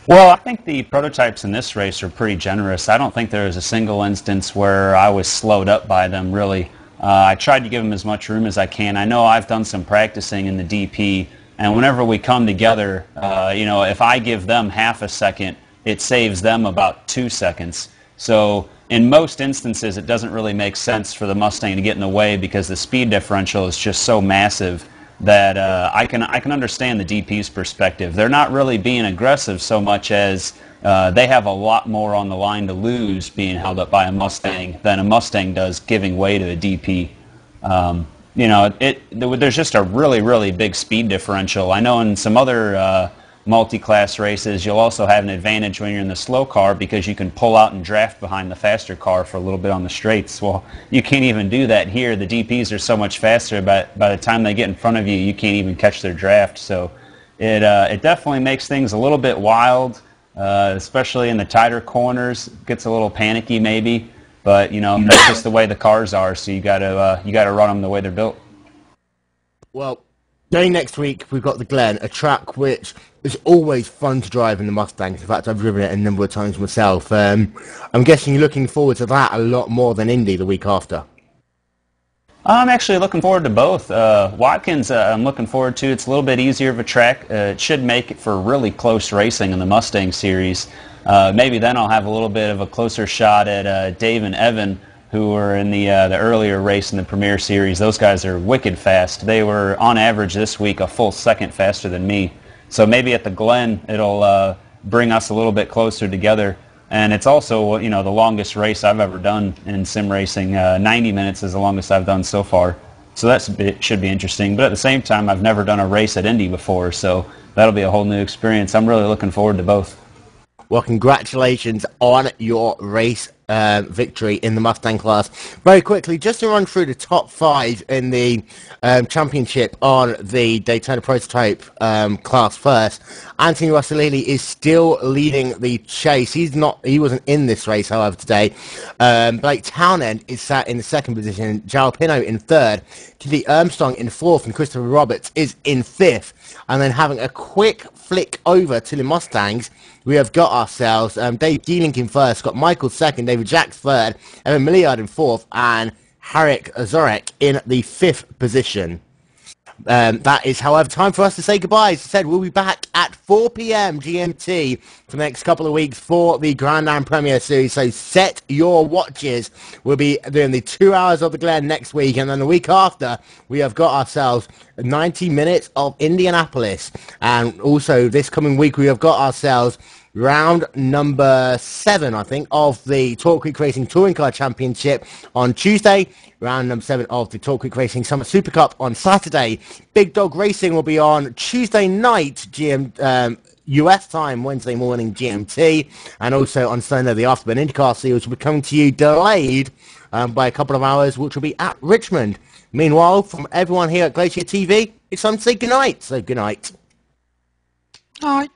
Well, I think the prototypes in this race are pretty generous. I don't think there was a single instance where I was slowed up by them, really. I tried to give them as much room as I can. I know I've done some practicing in the DP And whenever we come together, if I give them half a second, it saves them about 2 seconds. So in most instances, it doesn't really make sense for the Mustang to get in the way because the speed differential is just so massive that I can understand the DP's perspective. They're not really being aggressive so much as they have a lot more on the line to lose being held up by a Mustang than a Mustang does giving way to a DP. There's just a really, really big speed differential. I know in some other multi-class races, you'll also have an advantage when you're in the slow car because you can pull out and draft behind the faster car for a little bit on the straights. Well, you can't even do that here. The DPs are so much faster, but by the time they get in front of you, you can't even catch their draft. So it definitely makes things a little bit wild, especially in the tighter corners. It gets a little panicky maybe, but that's just the way the cars are. So you gotta run them the way they're built. Well, going next week, we've got the Glen, a track which is always fun to drive in the Mustangs. In fact, I've driven it a number of times myself. I'm guessing you're looking forward to that a lot more than Indy the week after. I'm actually looking forward to both. Watkins, I'm looking forward to. It's a little bit easier of a track. It should make it for really close racing in the Mustang series. Maybe then I'll have a little bit of a closer shot at Dave and Evan, who were in the earlier race in the Premier Series. Those guys are wicked fast. They were, on average this week, a full second faster than me. So maybe at the Glen, it'll bring us a little bit closer together. And it's also, the longest race I've ever done in sim racing. 90 minutes is the longest I've done so far. So that should be interesting. But at the same time, I've never done a race at Indy before, so that'll be a whole new experience. I'm really looking forward to both. Well, congratulations on your race victory in the Mustang class. Very quickly, just to run through the top 5 in the championship on the Daytona Prototype class first. Anthony Rossolini is still leading the chase. He wasn't in this race, however, today. Blake Townend is sat in the second position. Jalapino in third. Kitty Armstrong in fourth, and Christopher Roberts is in fifth. And then having a quick flick over to the Mustangs, we have got ourselves Dave Geelink in first, got Michael second, David Jacks third, Evan Milliard in fourth, and Harik Zorek in the fifth position. That is, however, time for us to say goodbye. As I said, we'll be back at 4 p.m. GMT for the next couple of weeks for the Grand Am Premier Series. So set your watches. We'll be doing the 2 hours of the Glen next week. And then the week after, we have got ourselves 90 minutes of Indianapolis. And also this coming week, we have got ourselves round number 7, I think, of the Torque Creek Racing Touring Car Championship on Tuesday. Round number 7 of the Torque Creek Racing Summer Super Cup on Saturday. Big Dog Racing will be on Tuesday night, US time, Wednesday morning GMT, and also on Sunday the Afterburn IndyCar Series will be coming to you delayed by a couple of hours, which will be at Richmond. Meanwhile, from everyone here at Glacier TV, it's time to say goodnight. So goodnight. All right.